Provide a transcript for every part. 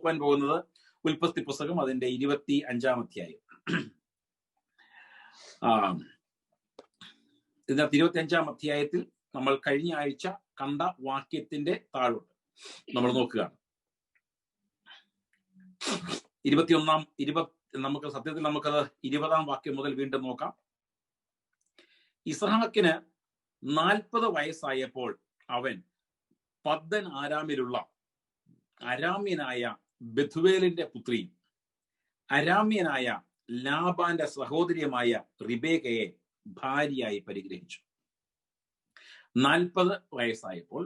നോക്കുവാൻ പോകുന്നത് ഉൽപ്പത്തി പുസ്തകം അതിന്റെ 25-ാം അധ്യായം. ഇതിനകത്ത് 25-ാം അധ്യായത്തിൽ നമ്മൾ കഴിഞ്ഞ ആഴ്ച കണ്ട വാക്യത്തിന്റെ താഴോട്ട് നമ്മൾ നോക്കുകയാണ്. 21-ാം നമുക്ക് സത്യത്തിൽ നമുക്കത് 20-ാം വാക്യം മുതൽ വീണ്ടും നോക്കാം. ഇസ്ഹാക്കിന് 40 വയസ്സായപ്പോൾ അവൻ പദ്ദൻ ആരാമിലുള്ള അരാമ്യനായ ബെഥുവേലിന്റെ പുത്രിയും അരാമ്യനായ ലാബാന്റെ സഹോദരിയുമായ റിബേക്കയെ ഭാര്യയായി പരിഗ്രഹിച്ചു. 40 വയസ്സായപ്പോൾ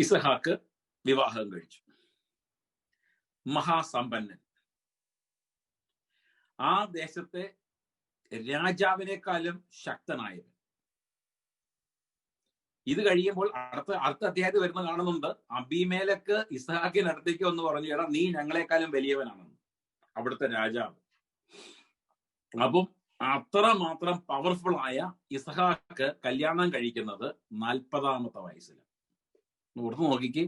ഇസ്ഹാക്ക് വിവാഹം കഴിച്ചു. മഹാസമ്പന്നൻ, ആ ദേശത്തെ രാജാവിനേക്കാളും ശക്തനായവൻ. ഇത് കഴിയുമ്പോൾ അടുത്ത അധ്യായത്തിൽ വരുന്ന കാണുന്നുണ്ട്, അബീമേലെക്ക് ഇസ്ഹാക്കിന്റെ അടുത്തേക്ക് ഒന്ന് പറഞ്ഞു, എടാ നീ ഞങ്ങളെക്കാളും വലിയവനാണെന്ന്, അവിടുത്തെ രാജാവ്. അപ്പം അത്രമാത്രം പവർഫുൾ ആയ ഇസ്ഹാക്ക് കല്യാണം കഴിക്കുന്നത് 40-ാമത്തെ വയസ്സിൽ. ഓർത്ത് നോക്കിക്ക്,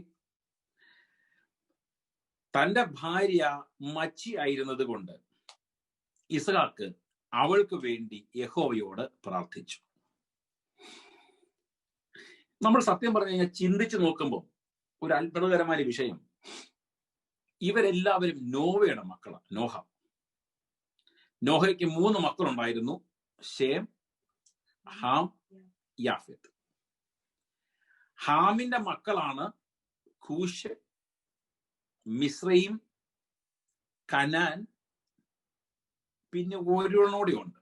തന്റെ ഭാര്യ മച്ചി ആയിരുന്നത് കൊണ്ട് ഇസ്ഹാക്ക് അവൾക്ക് വേണ്ടി യഹോവയോട് പ്രാർത്ഥിച്ചു. നമ്മൾ സത്യം പറഞ്ഞു കഴിഞ്ഞാൽ ചിന്തിച്ചു നോക്കുമ്പോൾ ഒരു അത്ഭുതകരമായ വിഷയം, ഇവരെല്ലാവരും നോവയുടെ മക്കളാണ്. നോഹയ്ക്ക് 3 മക്കളുണ്ടായിരുന്നു, ശേം, ഹാം, യാഫെത്ത്. ഹാമിന്റെ മക്കളാണ് കൂശ്, മിസ്രയീം, കനാൻ, പിന്നെ ഒരെണ്ണോടെ ഉണ്ട്.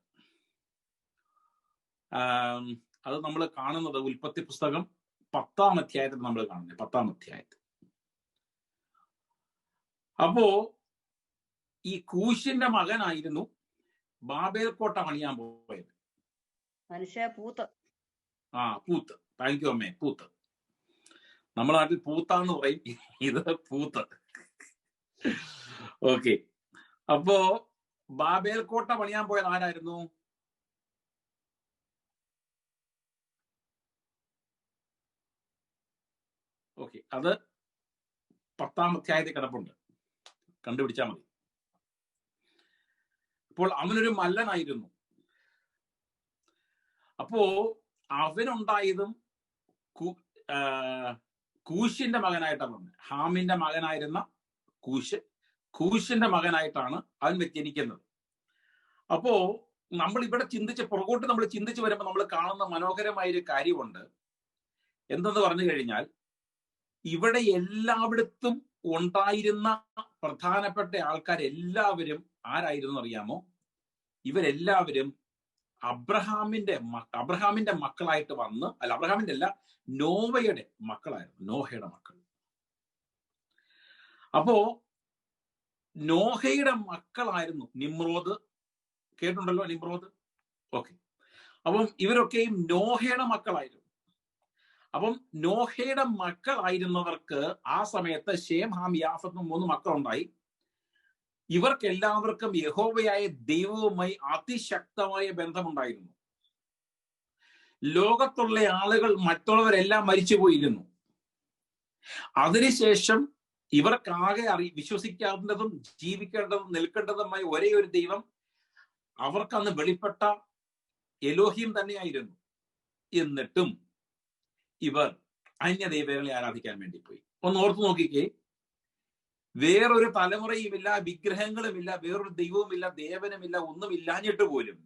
അത് നമ്മൾ കാണുന്നത് ഉൽപ്പത്തി പുസ്തകം 10-ാം അധ്യായത്തിൽ നമ്മൾ കാണുന്നത്, 10-ാം അധ്യായത്തിൽ. അപ്പോ ഈ കൂശിന്റെ മകനായിരുന്നു ബാബേൽ കോട്ട പണിയാൻ പോയത്. പൂത്ത്. താങ്ക് യു അമ്മേ, പൂത്ത്. നമ്മളെ നാട്ടിൽ പൂത്താന്ന് പറയും, ഇത് പൂത്ത്. ഓക്കെ. അപ്പോ ബാബേൽ കോട്ട പണിയാൻ പോയത് ആരായിരുന്നു? ഓക്കെ, അത് 10-ാം അധ്യായത്തിൽ കിടപ്പുണ്ട്, കണ്ടുപിടിച്ചാൽ മതി. അപ്പോൾ അവനൊരു മല്ലനായിരുന്നു. അപ്പോ അവനുണ്ടായതും കൂശിന്റെ മകനായിട്ടാണ് പറഞ്ഞത്. ഹാമിന്റെ മകനായിരുന്ന കൂശിന്റെ മകനായിട്ടാണ് അവൻ ജനിക്കുന്നത്. അപ്പോ നമ്മൾ ഇവിടെ പുറകോട്ട് നമ്മൾ ചിന്തിച്ച് വരുമ്പോൾ നമ്മൾ കാണുന്ന മനോഹരമായൊരു കാര്യമുണ്ട്. എന്തെന്ന് പറഞ്ഞു കഴിഞ്ഞാൽ, ഇവിടെ എല്ലായിടത്തും ഉണ്ടായിരുന്ന പ്രധാനപ്പെട്ട ആൾക്കാരെല്ലാവരും ആരായിരുന്നു അറിയാമോ? ഇവരെല്ലാവരും അബ്രഹാമിന്റെ മക്കളായിട്ട് വന്ന്, അബ്രഹാമിന്റെ അല്ല, നോവയുടെ മക്കളായിരുന്നു, നോഹയുടെ മക്കൾ. അപ്പോ നോഹയുടെ മക്കളായിരുന്നു നിമ്രോദ്. കേട്ടുണ്ടല്ലോ നിമ്രോദ്? ഓക്കെ. അപ്പം ഇവരൊക്കെയും നോഹയുടെ മക്കളായിരുന്നു. അപ്പം നോഹയുടെ മക്കളായിരുന്നവർക്ക് ആ സമയത്ത് ശേം, ഹാം, യാഫത്തും 3 മക്കളുണ്ടായി. ഇവർക്ക് എല്ലാവർക്കും യഹോവയായ ദൈവവുമായി അതിശക്തമായ ബന്ധമുണ്ടായിരുന്നു. ലോകത്തുള്ള ആളുകൾ മറ്റുള്ളവരെല്ലാം മരിച്ചുപോയിരുന്നു. അതിനുശേഷം ഇവർക്കാകെ വിശ്വസിക്കാവുന്നതും ജീവിക്കേണ്ടതും നിൽക്കേണ്ടതുമായ ഒരേ ഒരു ദൈവം അവർക്കന്ന് വെളിപ്പെട്ട എലോഹിം തന്നെയായിരുന്നു. എന്നിട്ടും ഇവർ അന്യദൈവങ്ങളെ ആരാധിക്കാൻ വേണ്ടി പോയി. ഒന്ന് ഓർത്തു നോക്കിക്കേ, വേറൊരു തലമുറയുമില്ല, വിഗ്രഹങ്ങളുമില്ല, വേറൊരു ദൈവവുമില്ല, ദേവനുമില്ല, ഒന്നുമില്ലാഞ്ഞിട്ട് പോലും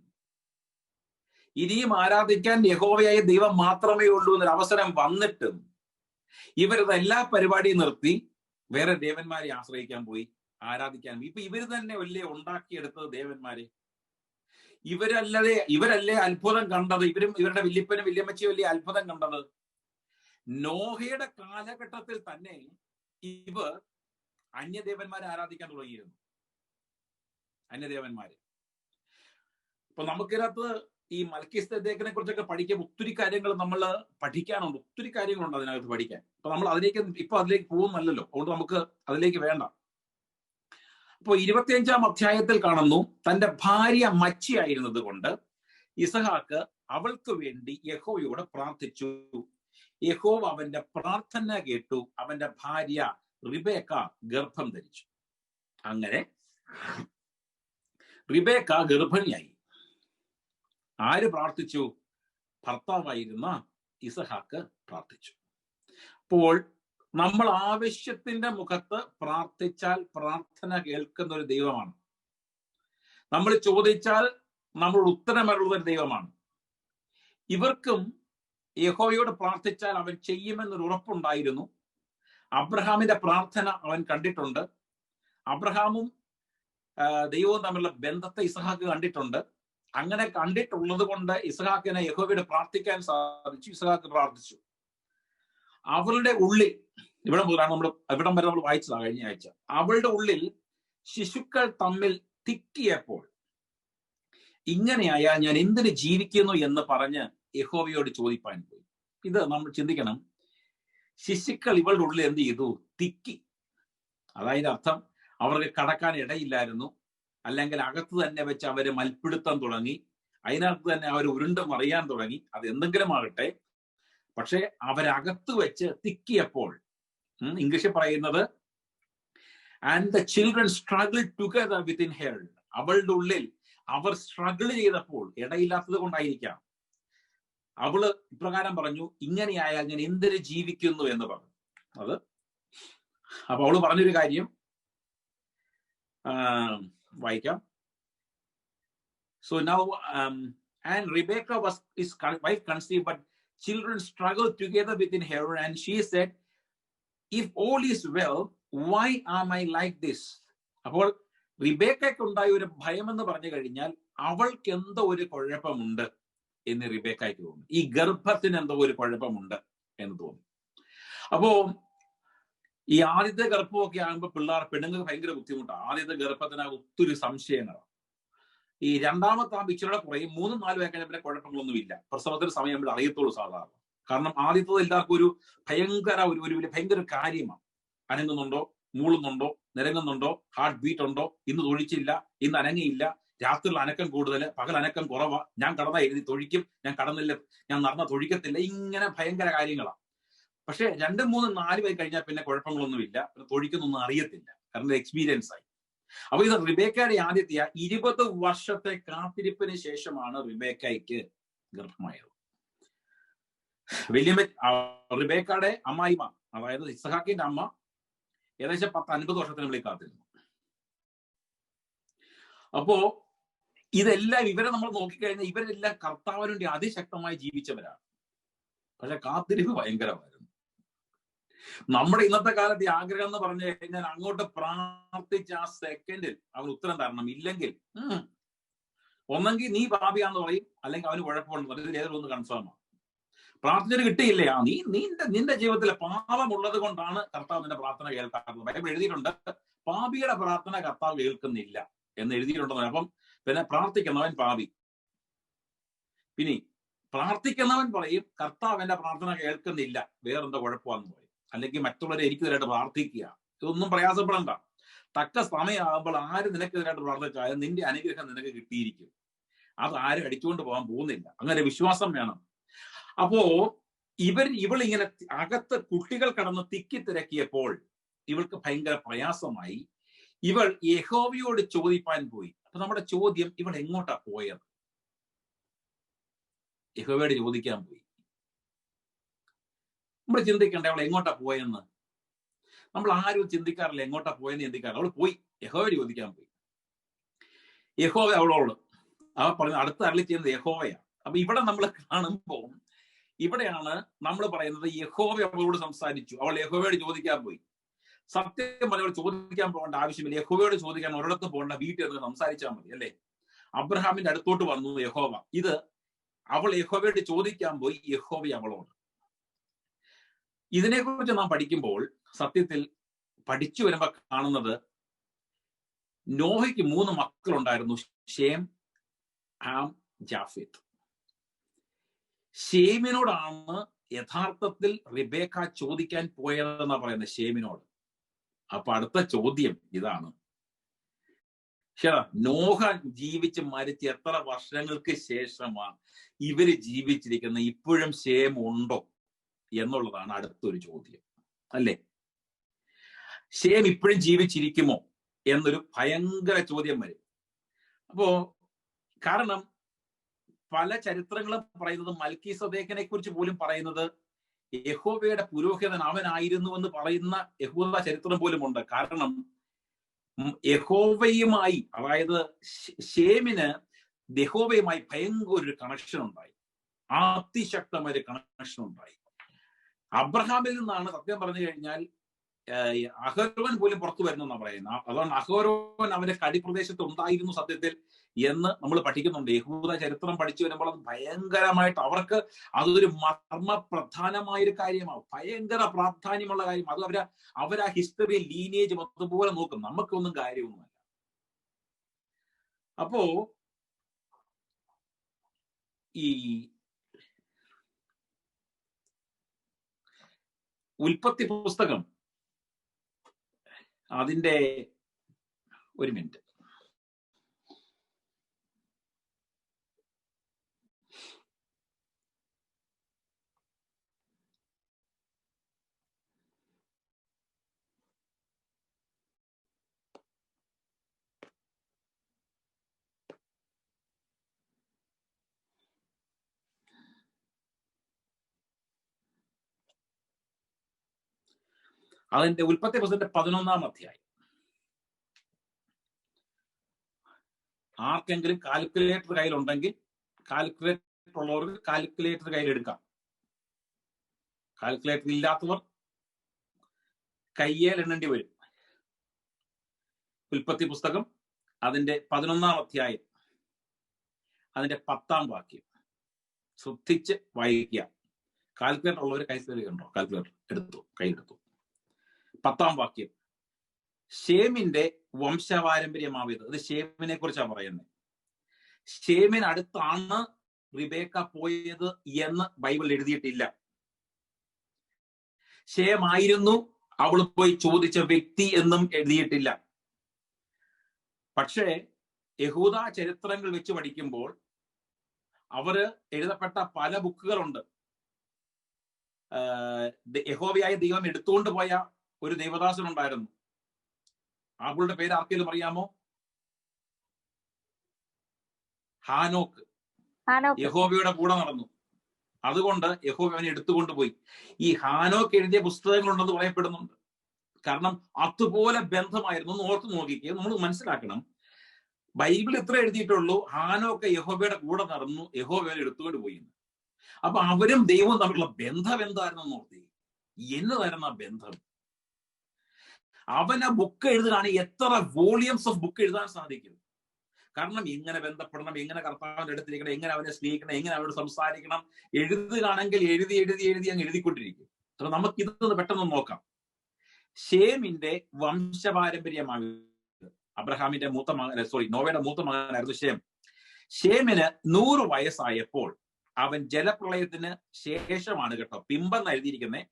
ഇനിയും ആരാധിക്കാൻ യഹോവയായ ദൈവം മാത്രമേ ഉള്ളൂ എന്നൊരു അവസരം വന്നിട്ടും ഇവരത് എല്ലാ പരിപാടിയും നിർത്തി വേറെ ദേവന്മാരെ ആശ്രയിക്കാൻ പോയി, ആരാധിക്കാൻ. ഇപ്പൊ ഇവര് തന്നെ അല്ലേ ഉണ്ടാക്കിയെടുത്തത് ദേവന്മാരെ? ഇവരല്ലേ അത്ഭുതം കണ്ടത്? ഇവരുടെ വല്യപ്പനും വല്യമ്മച്ചിയും വലിയ അത്ഭുതം കണ്ടത്. നോഹയുടെ കാലഘട്ടത്തിൽ തന്നെ ഇവർ അന്യദേവന്മാരെ ആരാധിക്കാൻ തുടങ്ങിയിരുന്നു. അന്യദേവന്മാര്. അപ്പൊ നമുക്കിതിനകത്ത് ഈ മൽക്കീസേദെക്കിനെ കുറിച്ചൊക്കെ പഠിക്കാൻ ഒത്തിരി കാര്യങ്ങൾ നമ്മൾ പഠിക്കാനുണ്ട്, ഒത്തിരി കാര്യങ്ങളുണ്ട് അതിനകത്ത് പഠിക്കാൻ. അപ്പൊ നമ്മൾ അതിലേക്ക് പോകുന്നല്ലോ, അതുകൊണ്ട് നമുക്ക് അതിലേക്ക് വേണ്ട. അപ്പൊ 25-ാം അധ്യായത്തിൽ കാണുന്നു, തന്റെ ഭാര്യ മച്ചിയായിരുന്നത് കൊണ്ട് ഇസ്ഹാക്ക് അവൾക്ക് വേണ്ടി യഹോവയോട് പ്രാർത്ഥിച്ചു. യഹോവ അവന്റെ പ്രാർത്ഥന കേട്ടു, അവന്റെ ഭാര്യ റിബേക്ക ഗർഭം ധരിച്ചു. അങ്ങനെ റിബേക്ക ഗർഭിണിയായി. ആര് പ്രാർത്ഥിച്ചു? ഭർത്താവായിരുന്ന ഇസഹാക്ക് പ്രാർത്ഥിച്ചു. അപ്പോൾ നമ്മൾ ആവശ്യത്തിന്റെ മുഖത്ത് പ്രാർത്ഥിച്ചാൽ പ്രാർത്ഥന കേൾക്കുന്ന ഒരു ദൈവമാണ്. നമ്മൾ ചോദിച്ചാൽ നമ്മൾ ഉത്തരമരുളുന്ന ഒരു ദൈവമാണ്. ഇവർക്കും യഹോവയോട് പ്രാർത്ഥിച്ചാൽ അവൻ ചെയ്യുമെന്നൊരു ഉറപ്പുണ്ടായിരുന്നു. അബ്രഹാമിന്റെ പ്രാർത്ഥന അവൻ കണ്ടിട്ടുണ്ട്. അബ്രഹാമും ദൈവവും തമ്മിലുള്ള ബന്ധത്തെ ഇസഹാക്ക് കണ്ടിട്ടുണ്ട്. അങ്ങനെ കണ്ടിട്ടുള്ളത് കൊണ്ട് ഇസഹാക്കിനെ യഹോവയോട് പ്രാർത്ഥിക്കാൻ സാധിച്ചു. ഇസഹാക്ക് പ്രാർത്ഥിച്ചു. അവളുടെ ഉള്ളിൽ, ഇവിടം വരെ നമ്മൾ വായിച്ചതാണ് കഴിഞ്ഞ ആഴ്ച, അവളുടെ ഉള്ളിൽ ശിശുക്കൾ തമ്മിൽ തിക്കിയപ്പോൾ ഇങ്ങനെയായാൽ ഞാൻ എന്തിന് ജീവിക്കുന്നു എന്ന് പറഞ്ഞ് യഹോവയോട് ചോദിപ്പാൻ പോയി. ഇത് നമ്മൾ ചിന്തിക്കണം. ശിശുക്കൾ ഇവളുടെ ഉള്ളിൽ എന്ത് ചെയ്തു? തിക്കി. അതായത് അർത്ഥം അവർക്ക് കടക്കാൻ ഇടയില്ലായിരുന്നു, അല്ലെങ്കിൽ അകത്ത് തന്നെ വെച്ച് അവര് മൽപ്പിടുത്തം തുടങ്ങി, അതിനകത്ത് തന്നെ അവർ ഉരുണ്ട് മറിയാൻ തുടങ്ങി. അത് എന്തെങ്കിലും ആകട്ടെ, പക്ഷെ അവരകത്ത് വെച്ച് തിക്കിയപ്പോൾ, ഇംഗ്ലീഷിൽ പറയുന്നത് and the children struggle together within her. അവളുടെ ഉള്ളിൽ അവർ സ്ട്രഗിൾ ചെയ്തപ്പോൾ, ഇടയില്ലാത്തത് കൊണ്ടായിരിക്കാം, അവള് ഇപ്രകാരം പറഞ്ഞു, ഇങ്ങനെയായാൽ ഞാൻ എന്തിന് ജീവിക്കുന്നു എന്ന് പറഞ്ഞു. അത് അപ്പൊ അവള് പറഞ്ഞൊരു കാര്യം വായിക്കാം. So now and Rebecca is wife conceived, but children struggled together within her, and she said, if all is well, why am I like this? അപ്പോൾ റിബേക്കയ്ക്ക് ഉണ്ടായ ഒരു ഭയം എന്ന് പറഞ്ഞു കഴിഞ്ഞാൽ അവൾക്ക് എന്തോ ഒരു കുഴപ്പമുണ്ട് എന്ന് റിബേക്കയ്ക്ക് തോന്നി. ഈ ഗർഭത്തിന് എന്തോ ഒരു കുഴപ്പമുണ്ട് എന്ന് തോന്നി. അപ്പോ ഈ ആദ്യത്തെ ഗർഭമൊക്കെ ആകുമ്പോൾ പെണ്ണുങ്ങൾക്ക് ഭയങ്കര ബുദ്ധിമുട്ടാണ്. ആദ്യത്തെ ഗർഭത്തിനകത്ത് ഒത്തിരി സംശയങ്ങളാണ്. ഈ രണ്ടാമത്തെ ആകുമ്പോൾ ഇച്ചിരി കുറയും. 3-4 വരെ കഴിഞ്ഞാൽ കുഴപ്പങ്ങളൊന്നുമില്ല. പ്രസവത്തിന് സമയം നമ്മൾ അറിയത്തുള്ളൂ സാധാരണ. കാരണം ആദ്യത്തത് എല്ലാവർക്കും ഒരു ഭയങ്കര കാര്യമാണ്. അനങ്ങുന്നുണ്ടോ, മൂളുന്നുണ്ടോ, നിരങ്ങുന്നുണ്ടോ, ഹാർട്ട് ബീറ്റ് ഉണ്ടോ, ഇന്ന് തൊഴിച്ചില്ല, ഇന്ന് അനങ്ങിയില്ല, രാത്രിയിൽ അനക്കം കൂടുതൽ, പകൽ അനക്കം കുറവാ, ഞാൻ കടന്ന എഴുതി തൊഴിക്കും, ഞാൻ കടന്നില്ല, ഞാൻ നടന്ന തൊഴിക്കത്തില്ല, ഇങ്ങനെ ഭയങ്കര കാര്യങ്ങളാണ്. പക്ഷെ 2, 3, 4 വരെ കഴിഞ്ഞാൽ പിന്നെ കുഴപ്പങ്ങളൊന്നുമില്ല, തൊഴിക്കുന്നൊന്നും അറിയത്തില്ല, കാരണം എക്സ്പീരിയൻസ് ആയി. അപ്പൊ ഇത് റിബേക്കയുടെ ആദ്യത്തെ 20 വർഷത്തെ കാത്തിരിപ്പിന് ശേഷമാണ് റിബേക്കയ്ക്ക് ഗർഭമായത്. റിബേക്കയുടെ അമ്മായിമ്മ, അതായത് ഇസഹാക്കിന്റെ അമ്മ, ഏകദേശം 10-50 വർഷത്തിന് മുകളിൽ കാത്തിരുന്നു. അപ്പോ ഇതെല്ലാം ഇവരെ നമ്മൾ നോക്കിക്കഴിഞ്ഞാൽ ഇവരെല്ലാം കർത്താവിന് വേണ്ടി അതിശക്തമായി ജീവിച്ചവരാണ്. പക്ഷെ കാത്തിരിപ്പ് ഭയങ്കരമായിരുന്നു. നമ്മുടെ ഇന്നത്തെ കാലത്ത് ആഗ്രഹം എന്ന് പറഞ്ഞു കഴിഞ്ഞാൽ അങ്ങോട്ട് പ്രാർത്ഥിച്ച് ആ സെക്കൻഡിൽ അവൻ ഉത്തരം തരണം. ഇല്ലെങ്കിൽ ഒന്നെങ്കിൽ നീ പാപിയാന്ന് പറയും, അല്ലെങ്കിൽ അവന് കുഴപ്പമുണ്ട്, അതിൽ ഏതൊരു ഒന്ന് കൺഫേം ആണ്. പ്രാർത്ഥന കിട്ടിയില്ലേ, നിന്റെ ജീവിതത്തിലെ പാപമുള്ളത് കൊണ്ടാണ് കർത്താവ് നിന്റെ പ്രാർത്ഥന കേൾക്കാറുള്ളത്. ബൈബിൾ എഴുതിയിട്ടുണ്ട്, പാപിയുടെ പ്രാർത്ഥന കർത്താവ് കേൾക്കുന്നില്ല എന്ന് എഴുതിയിട്ടുണ്ടെന്ന്. അപ്പം പിന്നെ പ്രാർത്ഥിക്കുന്നവൻ പാപി. പിന്നെ പ്രാർത്ഥിക്കുന്നവൻ പറയും കർത്താവ് എന്റെ പ്രാർത്ഥന കേൾക്കുന്നില്ല, വേറെന്താ കുഴപ്പമാണെന്ന് പറയും. അല്ലെങ്കിൽ മറ്റുള്ളവരെ എനിക്കെതിരായിട്ട് പ്രാർത്ഥിക്കുക. ഇതൊന്നും പ്രയാസപ്പെടണ്ട. തക്ക സമയമാകുമ്പോൾ ആര് നിനക്കെതിരായിട്ട് പ്രാർത്ഥിച്ചാലും നിന്റെ അനുഗ്രഹം നിനക്ക് കിട്ടിയിരിക്കും. അത് ആരും അടിച്ചുകൊണ്ട് പോകാൻ പോകുന്നില്ല. അങ്ങനെ വിശ്വാസം വേണം. അപ്പോ ഇവളിങ്ങനെ അകത്ത് കുട്ടികൾ കടന്ന് തിക്കിത്തിരക്കിയപ്പോൾ ഇവൾക്ക് ഭയങ്കര പ്രയാസമായി. ഇവൾ യഹോവയോട് ചോദിപ്പാൻ പോയി. അപ്പൊ നമ്മുടെ ചോദ്യം, ഇവൾ എങ്ങോട്ടാ പോയത്? യഹോവയോട് ചോദിക്കാൻ പോയി. നമ്മൾ ചിന്തിക്കണ്ടേ അവൾ എങ്ങോട്ടാ പോയെന്ന്? നമ്മൾ ആരും ചിന്തിക്കാറില്ല എങ്ങോട്ടാ പോയെന്ന് ചിന്തിക്കാറില്ല. അവൾ പോയി യഹോവയോട് ചോദിക്കാൻ പോയി. യഹോവ അവളോട് പറഞ്ഞു അടുത്ത അരളി ചെയ്യുന്നത് യഹോവയാണ്. അപ്പൊ ഇവിടെ നമ്മൾ കാണുമ്പോൾ ഇവിടെയാണ് നമ്മൾ പറയുന്നത് യഹോവ അവളോട് സംസാരിച്ചു. അവൾ യഹോവയോട് ചോദിക്കാൻ പോയി. സത്യം പറഞ്ഞവൾ ചോദിക്കാൻ പോകേണ്ട ആവശ്യമില്ല. യഹോവയോട് ചോദിക്കാൻ ഒരിടത്ത് പോകേണ്ട, വീട്ടിൽ നിന്ന് സംസാരിച്ചാൽ മതി, അല്ലേ? അബ്രഹാമിന്റെ അടുത്തോട്ട് വന്നു യഹോവ. ഇത് അവൾ യഹോവയോട് ചോദിക്കാൻ പോയി, യഹോവ അവളോട്. ഇതിനെക്കുറിച്ച് നാം പഠിക്കുമ്പോൾ സത്യത്തിൽ പഠിച്ചു വരുമ്പോൾ കാണുന്നത്, നോഹയ്ക്ക് 3 മക്കളുണ്ടായിരുന്നു, ഷേം, ഹാം, ജാഫെത്ത്. ഷേമിനോടാണ് യഥാർത്ഥത്തിൽ റിബേക്ക ചോദിക്കാൻ പോയതെന്നാ പറയുന്നത്, ഷേമിനോട്. അപ്പൊ അടുത്ത ചോദ്യം ഇതാണ്, നോഹ ജീവിച്ച് മരിച്ച് എത്ര വർഷങ്ങൾക്ക് ശേഷമാണ് ഇവര് ജീവിച്ചിരിക്കുന്നത്? ഇപ്പോഴും ഷേം ഉണ്ടോ എന്നുള്ളതാണ് അടുത്തൊരു ചോദ്യം, അല്ലേ? ഷേം ഇപ്പോഴും ജീവിച്ചിരിക്കുമോ എന്നൊരു ഭയങ്കര ചോദ്യം വരും. അപ്പോ കാരണം പല ചരിത്രങ്ങളും പറയുന്നത് മൽക്കീസദേക്കിനെ കുറിച്ച് പോലും പറയുന്നത് യഹോവയുടെ പുരോഹിതൻ അവനായിരുന്നു എന്ന് പറയുന്ന യഹൂദ ചരിത്രം പോലും ഉണ്ട്. കാരണം യഹോവയുമായി, അതായത് ഷേമിന് യഹോവയുമായി ഭയങ്കര ഒരു കണക്ഷൻ ഉണ്ടായി, അതിശക്തമായ ഒരു കണക്ഷൻ ഉണ്ടായി. അബ്രഹാമിൽ നിന്നാണ് സത്യം പറഞ്ഞു കഴിഞ്ഞാൽ അഹരോൻ പോലും പുറത്തു വരുന്നെന്നാണ് പറയുന്നത്. അതുകൊണ്ട് അഹരോൻ അവന്റെ കടിപ്രദേശത്ത് ഉണ്ടായിരുന്നു സത്യത്തിൽ എന്ന് നമ്മൾ പഠിക്കുന്നുണ്ട്. യഹൂദ ചരിത്രം പഠിച്ചു വരുമ്പോൾ അത് ഭയങ്കരമായിട്ട് അവർക്ക് അതൊരു മർമ്മപ്രധാനമായൊരു കാര്യമാണ്, ഭയങ്കര പ്രാധാന്യമുള്ള കാര്യം. അത് അവരാ ഹിസ്റ്ററി ലീനേജ് അതുപോലെ നോക്കും. നമുക്കൊന്നും കാര്യമൊന്നുമല്ല. അപ്പോ ഈ ഉൽപ്പത്തി പുസ്തകം അതിന്റെ ഒരു മിനിറ്റ്, അതിന്റെ ഉൽപ്പത്തി പുസ്തകത്തിന്റെ 11-ാം അധ്യായം. ആർക്കെങ്കിലും കാൽക്കുലേറ്റർ കയ്യിലുണ്ടെങ്കിൽ, കാൽക്കുലേറ്റർ ഉള്ളവർക്ക് കാൽക്കുലേറ്റർ കയ്യിലെടുക്കാം. കാൽക്കുലേറ്റർ ഇല്ലാത്തവർ കയ്യേൽ എണ്ണേണ്ടി വരും. ഉൽപ്പത്തി പുസ്തകം അതിന്റെ 11-ാം അധ്യായം അതിന്റെ 10-ാം വാക്യം ശ്രദ്ധിച്ച് വായിക്കുക. കാൽക്കുലേറ്റർ ഉള്ളവർ കൈ കാൽക്കുലേറ്റർ കൈയെടുത്തു. 10-ാം വാക്യം, ഷേമിന്റെ വംശപാരമ്പര്യമാവിത്. ഇത് ഷേമിനെ കുറിച്ചാണ് പറയുന്നത്. ഷേമിന് അടുത്താണ് റിബേക്ക പോയത് എന്ന് ബൈബിൾ എഴുതിയിട്ടില്ല. ഷേമായിരുന്നു അവൾ പോയി ചോദിച്ച വ്യക്തി എന്നും എഴുതിയിട്ടില്ല. പക്ഷേ യഹൂദ ചരിത്രങ്ങൾ വെച്ച് പഠിക്കുമ്പോൾ അവര് എഴുതപ്പെട്ട പല ബുക്കുകളുണ്ട്. യഹോവയായ ദൈവം എടുത്തുകൊണ്ട് പോയ ഒരു ദൈവദാസൻ ഉണ്ടായിരുന്നു. അവളുടെ പേര് ആർക്കെങ്കിലും അറിയാമോ? ഹാനോക്ക്. യഹോവയുടെ കൂടെ നടന്നു. അതുകൊണ്ട് യഹോവ അവനെ എടുത്തുകൊണ്ട് പോയി. ഈ ഹാനോക്ക് എഴുതിയ പുസ്തകങ്ങളുണ്ടെന്ന് പറയപ്പെടുന്നുണ്ട്. കാരണം അതുപോലെ ബന്ധമായിരുന്നു. ഒന്ന് ഓർത്ത് നോക്കിക്കുക, നമ്മൾ മനസ്സിലാക്കണം. ബൈബിൾ ഇത്ര എഴുതിയിട്ടുള്ളൂ, ഹാനോക്ക് യഹോവയുടെ കൂടെ നടന്നു, യഹോവ അവനെ എടുത്തുകൊണ്ട് പോയി. അപ്പൊ അവരും ദൈവവും തമ്മിലുള്ള ബന്ധം എന്തായിരുന്നു ഓർത്തി? എന്നതായിരുന്നു ആ ബന്ധം? അവൻ ആ ബുക്ക് എഴുതുകയാണ്. എത്ര വോളിയംസ് ഓഫ് ബുക്ക് എഴുതാൻ സാധിക്കും? കാരണം എങ്ങനെ ബന്ധപ്പെടണം, എങ്ങനെ കർത്താവിന്റെ അടുത്തിരിക്കണം, എങ്ങനെ അവനെ സ്നേഹിക്കണം, എങ്ങനെ അവനോട് സംസാരിക്കണം, എഴുതുകയാണെങ്കിൽ എഴുതി എഴുതി എഴുതി അങ്ങ് എഴുതിക്കൊണ്ടിരിക്കും. അപ്പൊ നമുക്ക് ഇതൊന്ന് പെട്ടെന്ന് നോക്കാം. ഷേമിന്റെ വംശപാരമ്പര്യമാണ്. അബ്രഹാമിന്റെ മൂത്ത മകൻ, നോവയുടെ മൂത്ത മകനായിരുന്നു ഷേം. ഷേമിന് 100 വയസ്സായപ്പോൾ അവൻ ജലപ്രളയത്തിന് ശേഷമാണ് കേട്ടോ, പിമ്പെന്ന് എഴുതിയിരിക്കുന്നത്.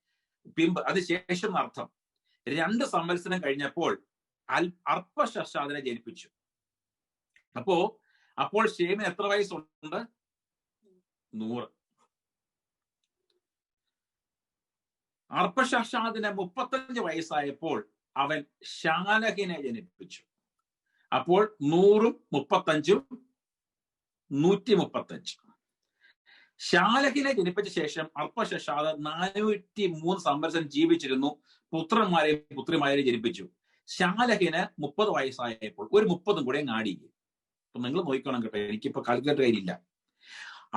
പിമ്പ് അത് ശേഷം എന്നർത്ഥം. 2 സംവത്സരം കഴിഞ്ഞപ്പോൾ അർപ്പശർഷാദിനെ ജനിപ്പിച്ചു. അപ്പോൾ ഷേമിന് എത്ര വയസ്സുണ്ട്? 100. അർപ്പശർഷാദിന് 35 വയസ്സായപ്പോൾ അവൻ ശാലഹിനെ ജനിപ്പിച്ചു. അപ്പോൾ 100ഉം 35ഉം 135. ശാലഹിനെ ജനിപ്പിച്ച ശേഷം അർപ്പശർഷാദ് 403 സംവത്സരം ജീവിച്ചിരുന്നു. പുത്രന്മാരെയും പുത്രിമാരെയും ജനിപ്പിച്ചു. ശാലഹിന് 30 വയസ്സായപ്പോൾ ഒരു 30ഉം കൂടെ ആഡ് ചെയ്യും. അപ്പൊ നിങ്ങൾ നോക്കണം കേട്ടോ, എനിക്കിപ്പോ കാൽക്കുലേറ്റർ കയ്യിലില്ല.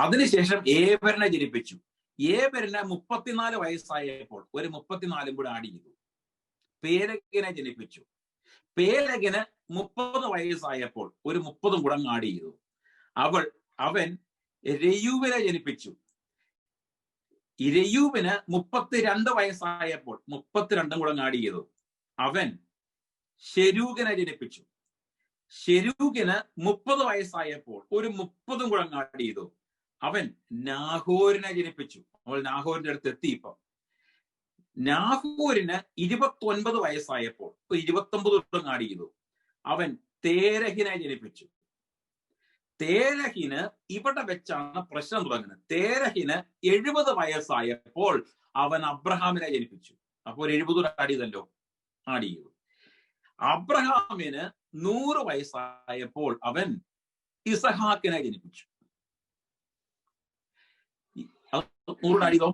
അതിനുശേഷം ഏബരനെ ജനിപ്പിച്ചു. ഏബരന് 34 വയസ്സായപ്പോൾ ഒരു 34ഉം കൂടെ ആഡ് ചെയ്തു. പേലഗിനെ ജനിപ്പിച്ചു. പേലഗിന് 30 വയസ്സായപ്പോൾ ഒരു 30ഉം കൂടെ ആഡ് ചെയ്തു. അവൻ രയൂവിനെ ജനിപ്പിച്ചു. രയൂവിന് 32 വയസ്സായപ്പോൾ 32ഉം കൂടെ ആഡ് ചെയ്തു. അവൻ ശെരൂഗിനെ ജനിപ്പിച്ചു. ശെരൂഗിന് 30 വയസ്സായപ്പോൾ ഒരു 30ഉം കൂടെ ആഡ് ചെയ്തു. അവൻ നാഹോരിനെ ജനിപ്പിച്ചു. അവൾ നാഹോരിന്റെ അടുത്ത് എത്തി. ഇപ്പം നാഹോരിന് 29 വയസ്സായപ്പോൾ 29 ആഡ് ചെയ്തു. അവൻ തേരഹിനെ ജനിപ്പിച്ചു. തേരഹിന് ഇവിടെ വെച്ചാണ് പ്രശ്നം തുടങ്ങുന്നത്. തേരഹിന് 70 വയസ്സായപ്പോൾ അവൻ അബ്രഹാമിനെ ജനിപ്പിച്ചു. അപ്പോൾ 70 ആഡ് ചെയ്തല്ലോ. ആഡ് ചെയ്തു. അബ്രഹാമിന് 100 വയസ്സായപ്പോൾ അവൻ ഇസഹാക്കിനെ ജനിപ്പിച്ചു. 100 ആഡ് ചെയ്തോ.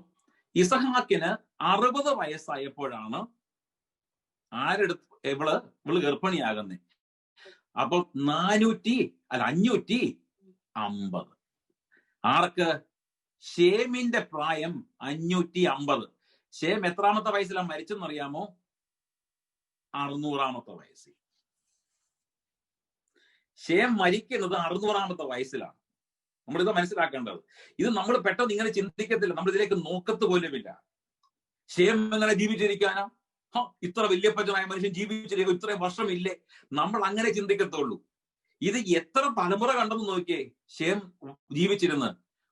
ഇസഹാക്കിന് 60 വയസ്സായപ്പോഴാണ് ഇവള് ഗർഭിണിയാകുന്നേ. അപ്പൊ 550. ആർക്ക്? ഷേമിന്റെ പ്രായം 550. ഷേം എത്രാമത്തെ വയസ്സിലാണ് മരിച്ചെന്നറിയാമോ? 600-ാമത്തെ വയസ്സിൽ. ഷേം മരിക്കുന്നത് 600-ാമത്തെ വയസ്സിലാണ്. നമ്മളിത് മനസ്സിലാക്കേണ്ടത്. ഇത് നമ്മൾ പെട്ടെന്ന് ഇങ്ങനെ ചിന്തിക്കത്തില്ല, നമ്മൾ ഇതിലേക്ക് നോക്കത്ത് പോലുമില്ല. ഷേം എങ്ങനെ ജീവിച്ചിരിക്കാനാ? ഇത്ര വല്യപ്പച്ചനായ മനുഷ്യൻ ജീവിച്ചിരിക്കും, ഇത്രയും വർഷമില്ലേ? നമ്മൾ അങ്ങനെ ചിന്തിക്കത്തുള്ളൂ. ഇത് എത്ര തലമുറ കണ്ടെന്ന് നോക്കിയേ. ഷേം ജീവിച്ചിരുന്ന്